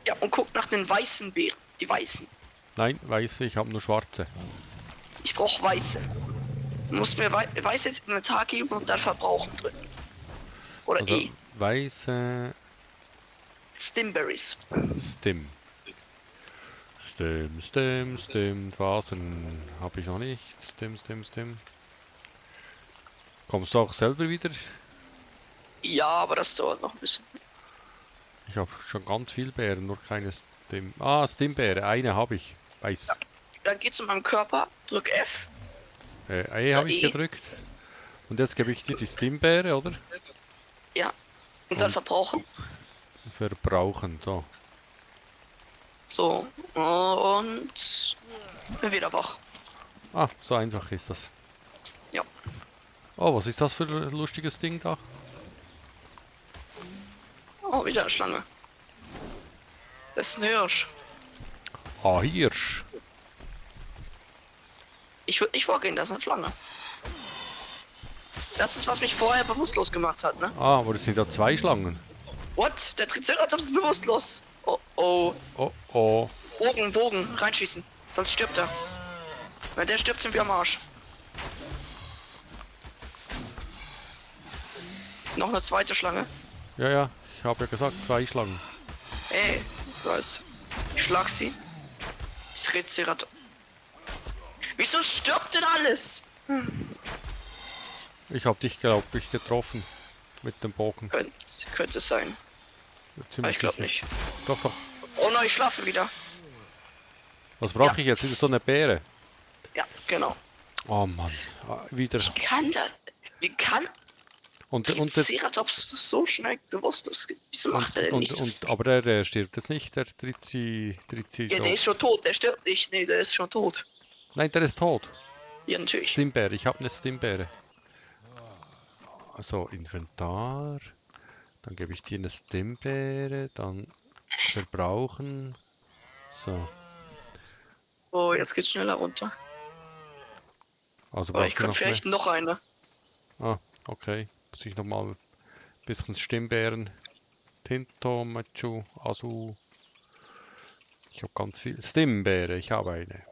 Ja, und guck nach den weißen Beeren. Die weißen. Nein, weiße, ich habe nur schwarze. Ich brauche weiße. Du musst mir weiß jetzt in den Tag geben und dann verbrauchen drücken. Oder Also E. weiße Stimberries. Stim. Stim. Fasern habe ich noch nicht. Stim. Kommst du auch selber wieder? Ja, aber das dauert noch ein bisschen. Ich habe schon ganz viel Beeren, nur keine Stim. Ah, Stimbeere, eine habe ich. Weiß. Ja. Dann geh zu meinem Körper, drück F. E habe ich E. gedrückt. Und jetzt gebe ich dir die Stimbeere, oder? Ja. Und dann Und- verbrauchen. Verbrauchen, so. So. Und bin wieder wach. Ah, so einfach ist das. Ja. Oh, was ist das für ein lustiges Ding da? Oh, wieder eine Schlange. Das ist ein Hirsch. Ah, Hirsch. Ich würde nicht vorgehen, das ist eine Schlange. Das ist, was mich vorher bewusstlos gemacht hat, ne? Ah, aber es sind ja zwei Schlangen. What? Der Triceratops ist bewusstlos. Oh, oh. Oh, oh. Bogen, reinschießen. Sonst stirbt er. Wenn der stirbt, sind wir am Arsch. Noch eine zweite Schlange. Ja, ich habe ja gesagt, zwei Schlangen. Ey, ich weiß. Ich schlag sie. Triceratops. Wieso stirbt denn alles? Ich habe dich, glaube ich, getroffen. Mit dem Bogen. Könnte sein. Aber Ziemlich ich glaube sicher. nicht. Doch. Oh nein, ich schlafe wieder. Was brauche Ja. ich jetzt? Ist so eine Beere? Ja, genau. Oh Mann. Ah, wieder. Wie kann Und der, Triceratops so schnell bewusstlos? Wieso macht er denn nicht so? aber der stirbt jetzt nicht, der Ja, der ist schon tot, der stirbt nicht. Nee, der ist schon tot. Nein, der ist tot. Ja, natürlich. Stimbeere, ich habe eine Stimbeere. Also Inventar. Dann gebe ich dir eine Stimbeere, dann verbrauchen. So. Oh, jetzt geht's schneller runter. Also Aber ich braucht ihr könnte noch mehr. vielleicht noch eine. Ah, okay. Muss ich nochmal ein bisschen Stimbeeren. Tinto, Machu, Asu. Ich habe ganz viel. Stimbeere, ich habe eine.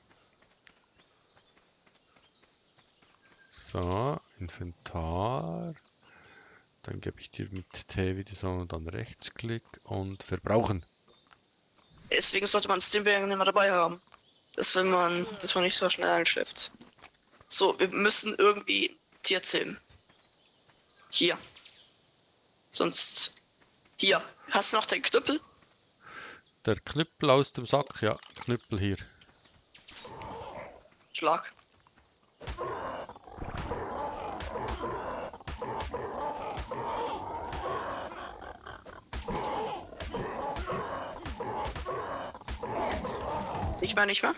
So, Inventar. Dann gebe ich dir mit T wieder so und dann Rechtsklick und verbrauchen. Deswegen sollte man Stimmbären immer dabei haben. Dass man nicht so schnell einschläft. So, wir müssen irgendwie Tier zähmen. Hier. Sonst. Hier. Hast du noch den Knüppel? Der Knüppel aus dem Sack, ja, Knüppel hier. Schlag. Nicht mehr.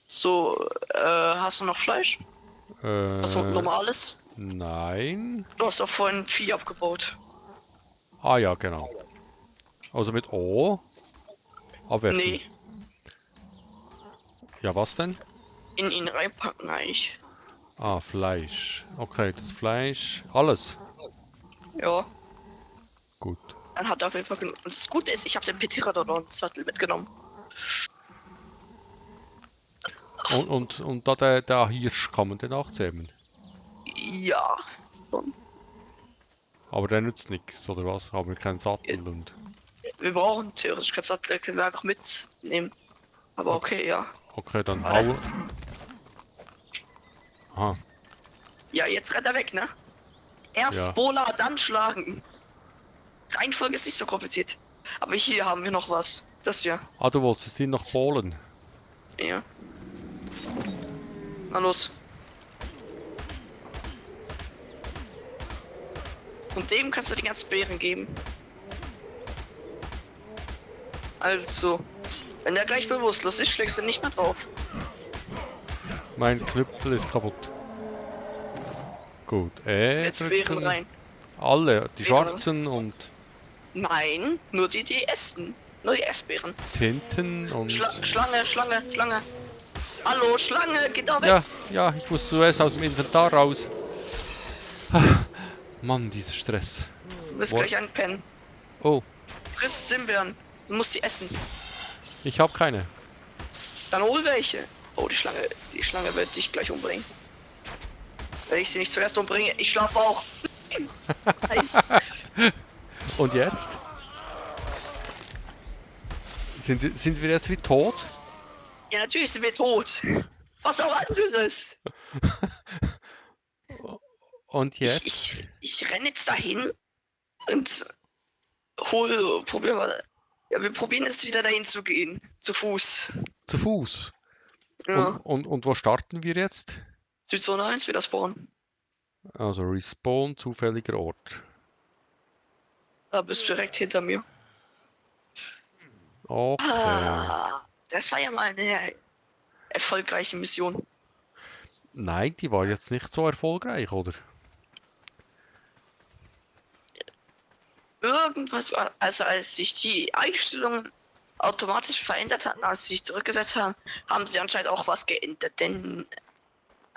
So, hast du noch Fleisch? Was Äh, normales? nein. Du hast doch vorhin Vieh abgebaut. Ah ja, genau. Also mit O abwerfen. Nee, Ja, was denn? in ihn reinpacken eigentlich. Ah, Fleisch. Okay, das Fleisch. Alles. Ja, Gut. dann hat er auf jeden Fall genug. Und das Gute ist, ich habe den Pterodon-Sattel mitgenommen. Und da der Hirsch kann man den auch zähmen. Ja, schon. Aber der nützt nichts, oder was? Haben wir keinen Sattel und. Wir brauchen theoretisch keinen Sattel, können wir einfach mitnehmen. Aber okay, ja. Okay, dann Warte. hau. Aha, Ja, jetzt rennt er weg, ne? Erst ja. Bola, dann schlagen. Reihenfolge ist nicht so kompliziert. Aber hier haben wir noch was. Das hier. Ah, du wolltest ihn noch bohlen. Ja. Na los. Und dem kannst du die ganzen Beeren geben. Also, wenn der gleich bewusstlos ist, schlägst du nicht mehr drauf. Mein Knüppel ist kaputt. Gut, Jetzt Beeren drücken. rein. Alle, die Beeren. schwarzen und Nein, nur die essen. Nur die Essbeeren. Tinten und. Schlange. Hallo, Schlange, geht doch weg. Ja, ja, ich muss zuerst aus dem Inventar raus. Ah, Mann, dieser Stress. Du bist Wo- gleich einpennen. Oh, Friss Simbeeren. Du musst die essen. ich habe keine. Dann hol welche. Oh, die Schlange wird dich gleich umbringen. Wenn ich sie nicht zuerst umbringe, ich schlafe auch. Nein. Und jetzt? Sind wir jetzt wie tot? Ja, natürlich sind wir tot. Was auch anderes. Und jetzt? Ich renne jetzt dahin und probieren wir. Ja, wir probieren jetzt wieder dahin zu gehen. Zu Fuß. Zu Fuß. Ja. Und wo starten wir jetzt? Südzone 1 wieder spawnen. Also Respawn, zufälliger Ort. Da bist du direkt hinter mir. Okay. Ah, das war ja mal eine erfolgreiche Mission. Nein, die war jetzt nicht so erfolgreich, oder? Irgendwas, also als sich die Einstellungen automatisch verändert hatten, als sie sich zurückgesetzt haben, haben sie anscheinend auch was geändert. Denn,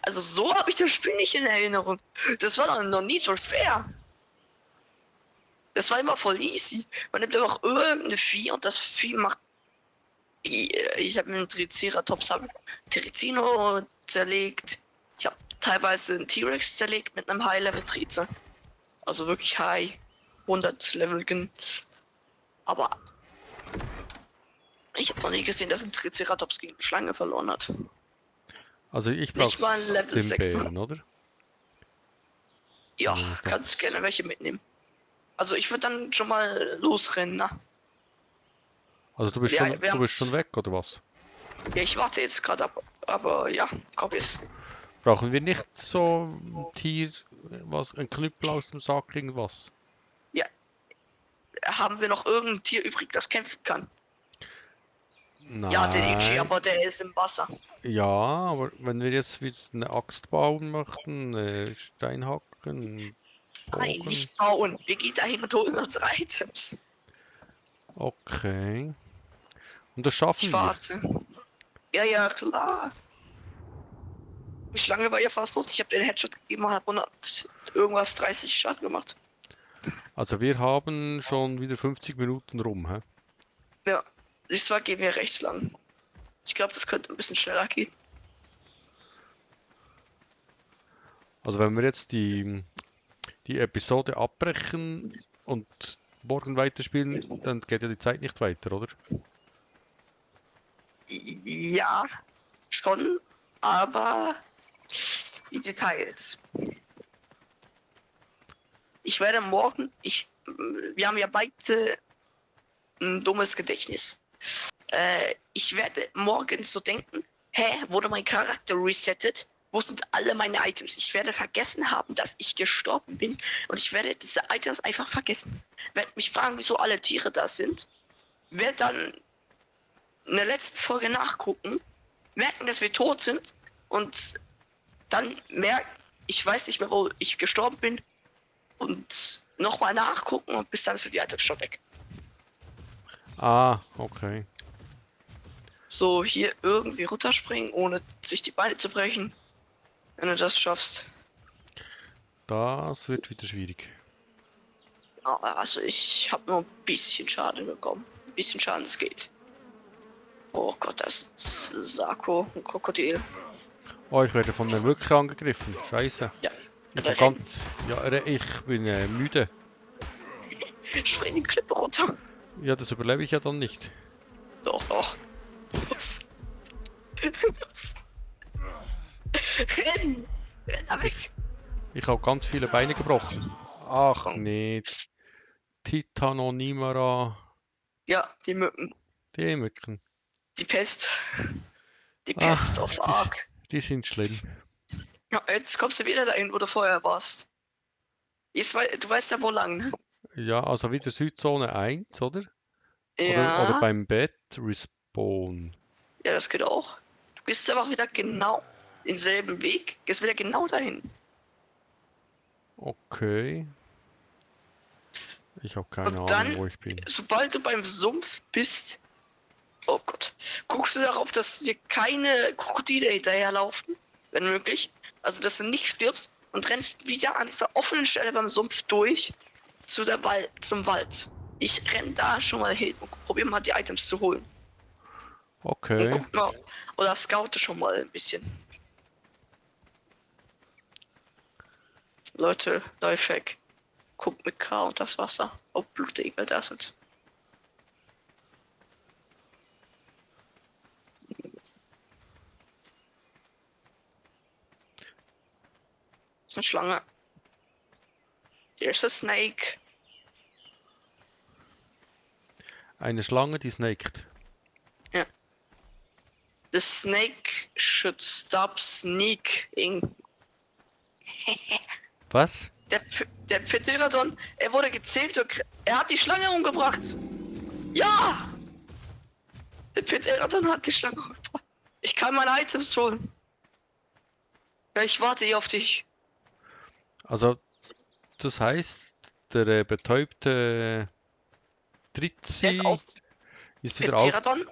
also so habe ich das Spiel nicht in Erinnerung. Das war noch nie so schwer. Das war immer voll easy. Man nimmt einfach irgendeine Vieh und das Vieh macht. Ich habe einen Triceratops, habe Terizino zerlegt. Ich habe teilweise einen T-Rex zerlegt mit einem High-Level-Tricer. Also wirklich High 100 Level. Aber ich habe noch nie gesehen, dass ein Triceratops gegen eine Schlange verloren hat. Also ich Nicht mal ein brauche Level 6. Stimmbären, oder? Ja, Ja, kannst gerne welche mitnehmen. Also ich würde dann schon mal losrennen, ne? Also du bist Ja, schon, wir du bist haben's. schon weg, oder was? Ja, ich warte jetzt gerade ab. Aber ja, komm jetzt. Brauchen wir nicht so ein Tier, ein Knüppel aus dem Sack, irgendwas? Haben wir noch irgendein Tier übrig, das kämpfen kann? Nein. Ja, den Ichi, aber der ist im Wasser. Ja, aber wenn wir jetzt wieder eine Axt bauen möchten, Steinhacken, Nein, Bogen. nicht bauen. Wir gehen dahin und holen unsere Items. Okay. Und das Ich schaffen wir. warte. Ja, klar. Die Schlange war ja fast tot. Ich habe den Headshot gegeben und habe 100 irgendwas 30 Schaden gemacht. Also wir haben schon wieder 50 Minuten rum, hä? Ja, diesmal gehen wir rechts lang. Ich glaube, das könnte ein bisschen schneller gehen. Also wenn wir jetzt die Episode abbrechen und morgen weiterspielen, dann geht ja die Zeit nicht weiter, oder? Ja, schon, aber die Details. Ich werde morgen, wir haben ja beide ein dummes Gedächtnis. Ich werde morgen so denken, wurde mein Charakter resettet? Wo sind alle meine Items? Ich werde vergessen haben, dass ich gestorben bin und ich werde diese Items einfach vergessen. Werde mich fragen, wieso alle Tiere da sind. Werde dann in der letzten Folge nachgucken, merken, dass wir tot sind und dann merken, ich weiß nicht mehr, wo ich gestorben bin und nochmal nachgucken und bis dann sind die Items schon weg. Ah, okay. So hier irgendwie runterspringen, ohne sich die Beine zu brechen. Wenn du das schaffst. Das wird wieder schwierig. Also ich habe nur ein bisschen Schaden bekommen. Ein bisschen Schaden, es geht. Oh Gott, das ist Sako, ein Krokodil. Oh, ich werde von der Mücke angegriffen. Scheiße. Ja, Ich bin ganz... Ja, ich bin müde. spring die Klippe runter. Ja, das überlebe ich ja dann nicht. Doch, doch. Was? Was? Renn! Renn da weg! Ich habe ganz viele Beine gebrochen. Ach nee. Titanonimera. Ja, die Mücken. Die Mücken. Die Pest. Die Pest Ach, auf Ark. die sind schlimm. Ja, jetzt kommst du wieder dahin, wo du vorher warst. Du weißt ja, wo lang, ne? Ja, also wieder Südzone 1, oder? Oder Ja, beim Bett Respawn. ja, das geht auch. Du gehst aber auch wieder genau denselben Weg. Gehst wieder genau dahin. Okay. Ich habe keine Und Ahnung, dann, wo ich bin. sobald du beim Sumpf bist, oh Gott, guckst du darauf, dass dir keine Krokodile hinterherlaufen, wenn möglich. Also, dass du nicht stirbst und rennst wieder an dieser offenen Stelle beim Sumpf durch zum Wald. Ich renn da schon mal hin und probier mal die Items zu holen. Und Okay. guck mal, oder scoute schon mal ein bisschen. Leute, Lifehack. Guckt mit K und das Wasser, ob Blutegel da sind. Das ist eine Schlange. Hier ist ein Snake. Eine Schlange, die snakt. The snake should stop sneaking. Was? Der Pterodon, er wurde gezähmt und er hat die Schlange umgebracht. Ja! Der Pterodon hat die Schlange umgebracht. Ich kann meine Items holen. Ja, ich warte hier auf dich. Also, das heißt, der betäubte Der ist Dritzi auf. ist wieder auf... Pterodon?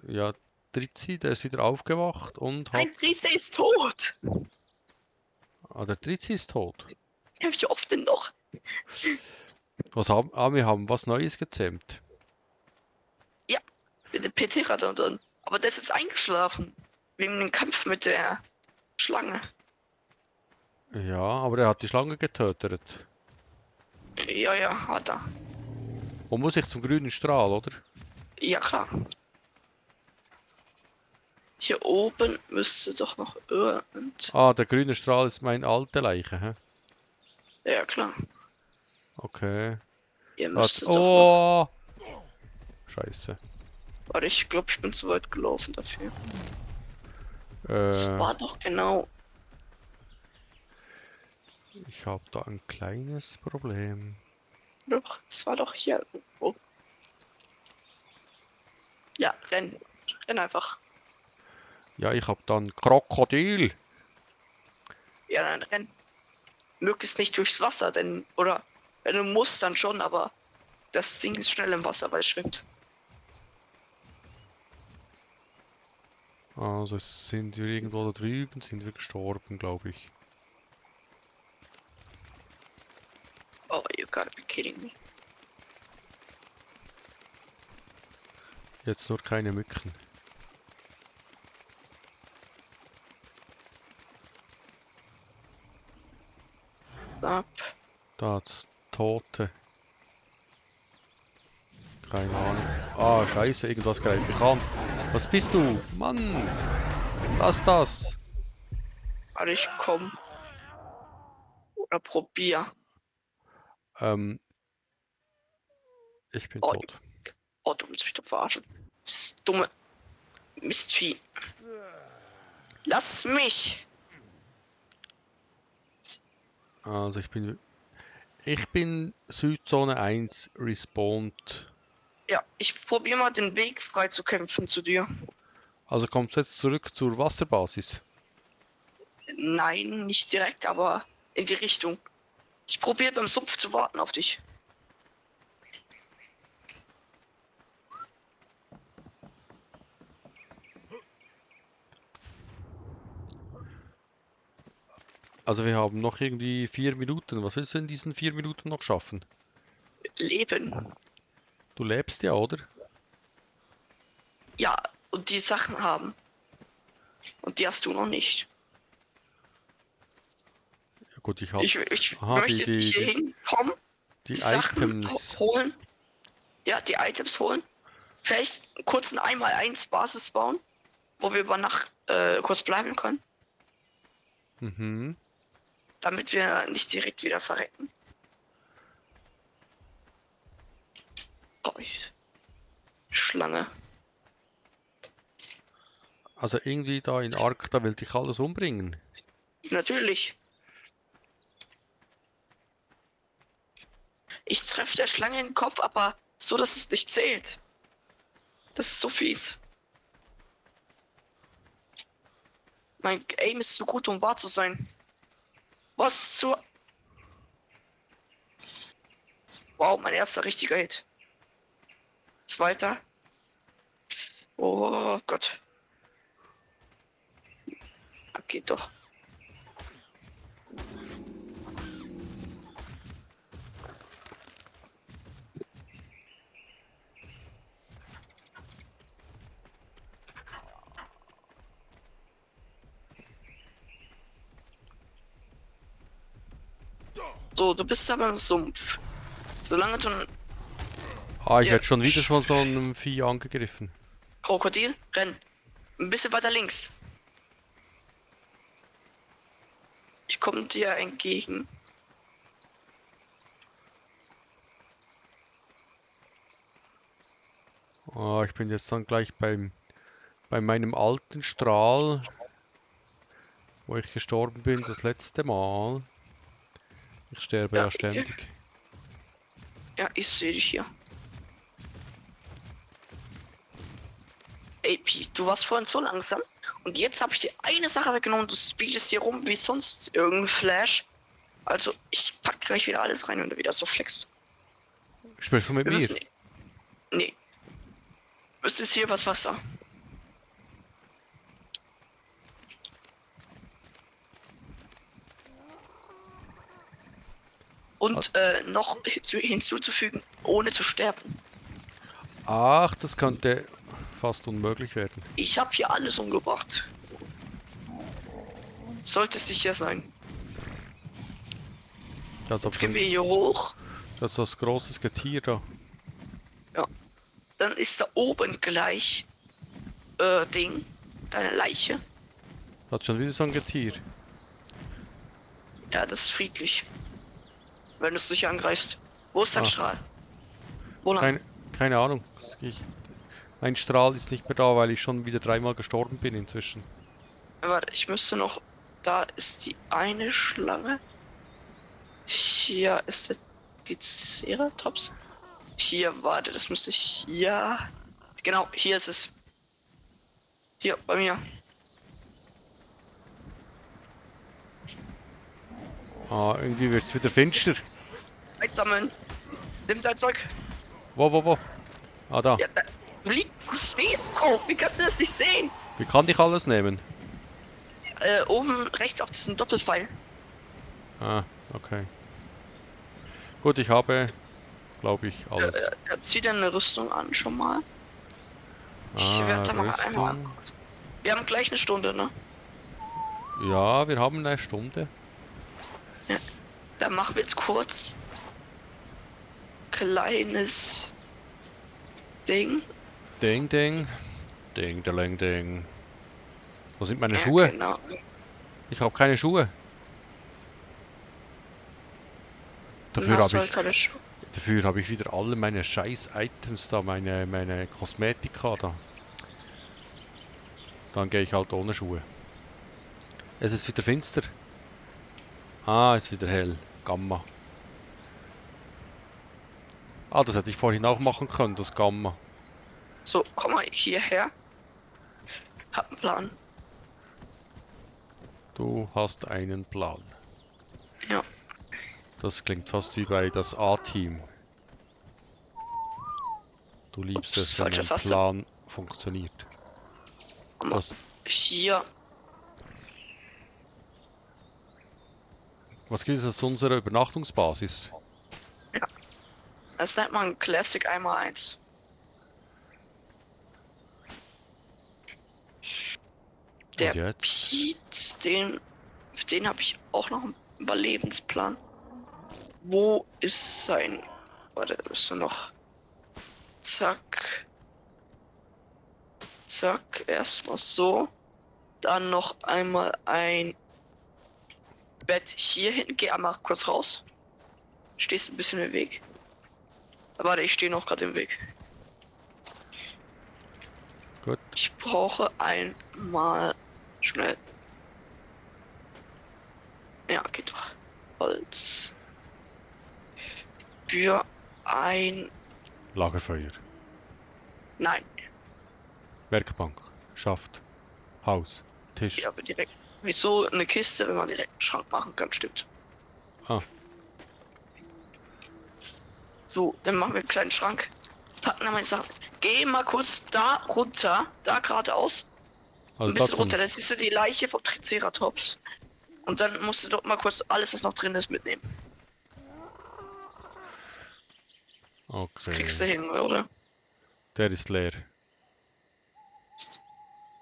Ja, Dritzi, der ist wieder aufgewacht und hat... Ein Riese ist tot. Ah, der Dritzi ist tot. Ja, wie oft denn noch? Was haben... Ah, wir haben was Neues gezähmt. Ja, der Pterodon. Aber der ist jetzt eingeschlafen. Wegen dem Kampf mit der Schlange. Ja, aber er hat die Schlange getötet. Ja, hat er. Und muss ich zum grünen Strahl, oder? Ja, klar. Hier oben müsste doch noch irgend. Ah, der grüne Strahl ist meine alte Leiche, hä? Ja, klar. Okay. Ihr Warte. müsstet doch noch. Oh! Scheiße. Warte, ich glaube, ich bin zu weit gelaufen dafür. Das Äh, war doch genau. ich habe da ein kleines Problem. Doch, es war doch hier irgendwo. Ja, renn. Renn einfach. Ja, ich habe da ein Krokodil. Ja, dann renn. Möglichst nicht durchs Wasser, denn. Oder wenn du musst, dann schon, aber das Ding ist schnell im Wasser, weil es schwimmt. Also sind wir irgendwo da drüben, sind wir gestorben, glaube ich. Oh, you gotta be kidding me. Jetzt nur keine Mücken. Ab. Da hat's Tote. Keine Ahnung. Ah, scheiße, irgendwas greift mich an. Was bist du? Mann! Lass das! Also ich komm. Oder probier. Ähm, ich bin Oh, tot. oh, du willst mich doch verarschen. Das dumme Mistvieh. Lass mich! Also ich bin Südzone 1 respawned. Ja, ich probiere mal den Weg frei zu kämpfen zu dir. Also kommst du jetzt zurück zur Wasserbasis? Nein, nicht direkt, aber in die Richtung. Ich probiere beim Sumpf zu warten auf dich. Also wir haben noch irgendwie 4 Minuten. Was willst du in diesen 4 Minuten noch schaffen? Leben. Du lebst ja, oder? Ja, und die Sachen haben. Und die hast du noch nicht. Ja gut, ich Ich Aha, möchte hier hinkommen, die die Sachen Items. holen. Ja, die Items holen. Vielleicht kurz ein Einmal-1 Basis bauen, wo wir über Nacht kurz bleiben können, Mhm. damit wir nicht direkt wieder verrecken. Oh, Schlange. Also irgendwie da in Ark, da will dich alles umbringen. Natürlich. Ich treffe der Schlange in den Kopf, aber so, dass es nicht zählt. Das ist so fies. Mein Aim ist zu gut, um wahr zu sein. Was zur... Wow, mein erster richtiger Hit. Zweiter. Oh Gott. Okay, doch. So, du bist aber im Sumpf. Solange du Ah, ich Ja. werde schon wieder von so einem Vieh angegriffen. Krokodil, renn. Ein bisschen weiter links. Ich komme dir entgegen. Ah, ich bin jetzt dann gleich bei meinem alten Strahl, wo ich gestorben bin das letzte Mal. Ich sterbe ja ständig. Ja, ich sehe dich hier. Ey, Pete, du warst vorhin so langsam. Und jetzt habe ich dir eine Sache weggenommen. Du speedest hier rum wie sonst irgendein Flash. Also, ich pack gleich wieder alles rein, wenn du wieder so flext. Sprichst du mit Wir mir? müssen... Nee. Du bist jetzt hier übers Wasser. Und noch hinzuzufügen, ohne zu sterben. Ach, das könnte fast unmöglich werden. Ich habe hier alles umgebracht. Sollte sicher sein. Das Jetzt gehen wir hier hoch. ist das großes Getier da. Ja. Dann ist da oben gleich Ding. Deine Leiche. Hat schon wieder so ein Getier. Ja, das ist friedlich. Wenn du es dich angreifst. Wo ist dein Ah. Strahl? Wo lang? Keine Ahnung. Mein Strahl ist nicht mehr da, weil ich schon wieder 3-mal gestorben bin inzwischen. Warte, ich müsste noch. Da ist die eine Schlange. Hier ist der Triceratops. Hier, warte, das müsste ich. Ja. Genau, hier ist es. Hier, bei mir. Ah, irgendwie wird es wieder finster. Einsammeln. Nimm dein Zeug. Wo? Ah, da. Ja, du stehst drauf. Wie kannst du das nicht sehen? Wie kann ich alles nehmen? Oben rechts auf diesen Doppelpfeil. Ah, okay. Gut, ich habe, glaube ich, alles. Zieh dir eine Rüstung an, schon mal. Ich werde da mal einmal Rüstung. angucken. Wir haben gleich eine Stunde, ne? Ja, wir haben eine Stunde. Dann machen wir jetzt kurz kleines Ding. Ding, ding. Ding, ding, ding. Wo sind meine Ja, Schuhe? genau. Ich habe keine Schuhe. Dann Dafür hast habe du halt ich, keine Schuhe. dafür habe ich wieder alle meine scheiß Items da, meine Kosmetika da. Dann gehe ich halt ohne Schuhe. Es ist wieder finster. Ah, es ist wieder hell. Gamma. Ah, das hätte ich vorhin auch machen können, das Gamma. So, komm mal hierher. Hab einen Plan. Du hast einen Plan. Ja, Das klingt fast wie bei das A-Team. Du liebst ups, es, wenn falsche ein Taste. Plan funktioniert. Komm mal Was, hier. was gibt es als unsere Übernachtungsbasis? Ja, das nennt man Classic 1x1. Und Der jetzt? Pete, für den habe ich auch noch einen Überlebensplan. Wo ist sein... Warte, da bist du noch... Zack. Zack, erstmal so. Dann noch einmal ein Bett hier hinten. Geh einmal kurz raus. Stehst ein bisschen im Weg. Warte, ich stehe noch gerade im Weg. Gut. Ich brauche einmal schnell. Ja, geht doch. Holz. Für ein... Lagerfeuer. Nein, Werkbank. Schaft. Haus. ich Tisch. habe direkt... Wieso eine Kiste, wenn man direkt einen Schrank machen kann? Stimmt. Ah, So, dann machen wir einen kleinen Schrank. Packen da meine Sachen. Geh mal kurz da runter. Da geradeaus. also Ein da bisschen drin. runter. Das siehst du die Leiche vom Triceratops. Und dann musst du dort mal kurz alles, was noch drin ist, mitnehmen. Das kriegst du Okay. hin, oder? Der ist leer.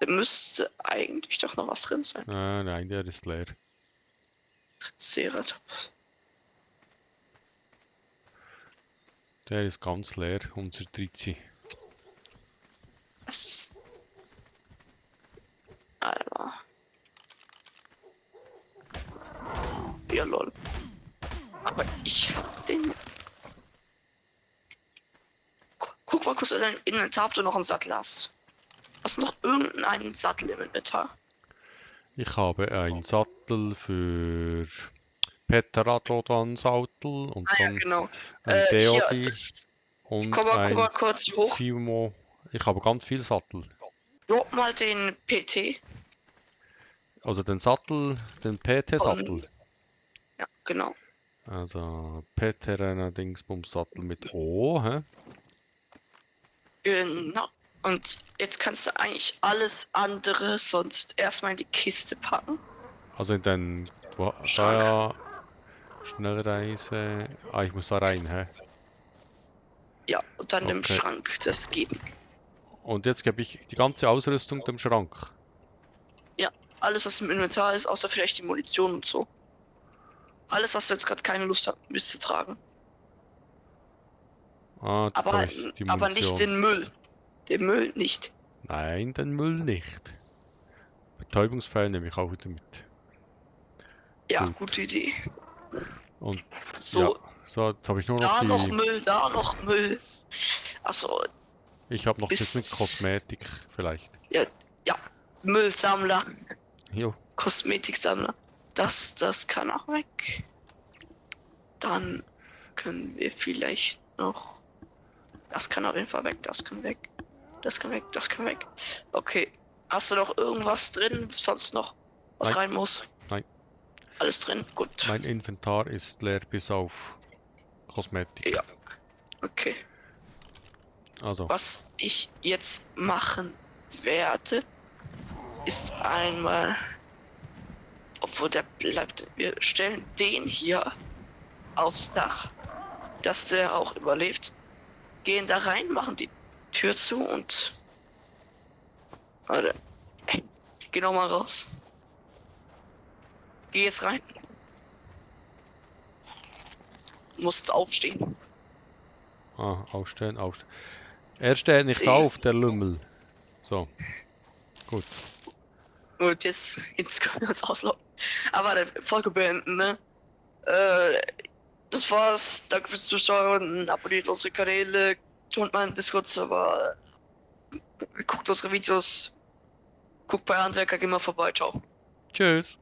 Da müsste eigentlich doch noch was drin sein. Nein, der ist leer. Triceratops. Der ist ganz leer, unser Trizi. Was? Alter. Ja, lol. Aber ich hab den... Guck mal kurz in dein Inventar, ob du noch einen Sattel hast. Hast du noch irgendeinen Sattel im Inventar? Ich habe einen Sattel für Peter Radlodan Sattel und Ah ja, dann genau. ein Hier, Deodi das... und Guck mal ein kurz hier hoch. Fimo. Ich habe ganz viel Sattel. Drop mal den PT. Also den Sattel, den PT-Sattel. Ja, genau. Also Peter Dingsbums Sattel mit O, hä? Genau. Und jetzt kannst du eigentlich alles andere sonst erstmal in die Kiste packen. Also in den da Schrank. ja Schnellreise. Ah, ich muss da rein, hä? Ja, und dann im Okay. Schrank das geben. Und jetzt gebe ich die ganze Ausrüstung dem Schrank. Ja, alles, was im Inventar ist, außer vielleicht die Munition und so. Alles, was du jetzt gerade keine Lust hast, mitzutragen. Ah, da habe ich die Aber nicht Munition. den Müll. Den Müll nicht. Nein, den Müll nicht. Betäubungspfeil nehme ich auch wieder mit. Ja, Gut. gute Idee. Und ja, So, so, jetzt habe ich nur noch da noch die. Müll, da noch Müll. Achso, Ich habe noch Ist- das mit Kosmetik vielleicht. ja, ja. Müllsammler, Jo, Kosmetiksammler. Das kann auch weg. Dann können wir vielleicht noch. Das kann auf jeden Fall weg, das kann weg. Das kann weg, das kann weg. Okay. Hast du noch irgendwas drin, sonst noch was Nein. rein muss? Nein. Alles drin? Gut. mein Inventar ist leer bis auf Kosmetik. Ja. Okay. Also, Was ich jetzt machen werde, ist einmal. Obwohl der bleibt. Wir stellen den hier aufs Dach, dass der auch überlebt. Gehen da rein, machen die Tür zu und. Warte. Geh noch mal raus. Geh jetzt rein. Du musst aufstehen. aufstellen, aufstellen. Er steht nicht Sie. auf, der Lümmel. So, gut. Und jetzt können wir uns ausloggen. Aber der Folge beenden, ne? Äh, Das war's. Danke fürs Zuschauen. Abonniert unsere Kanäle. Joint meinen Discord-Server. Guckt unsere Videos. Guckt bei Handwerker, geh mal vorbei. Ciao. Tschüss.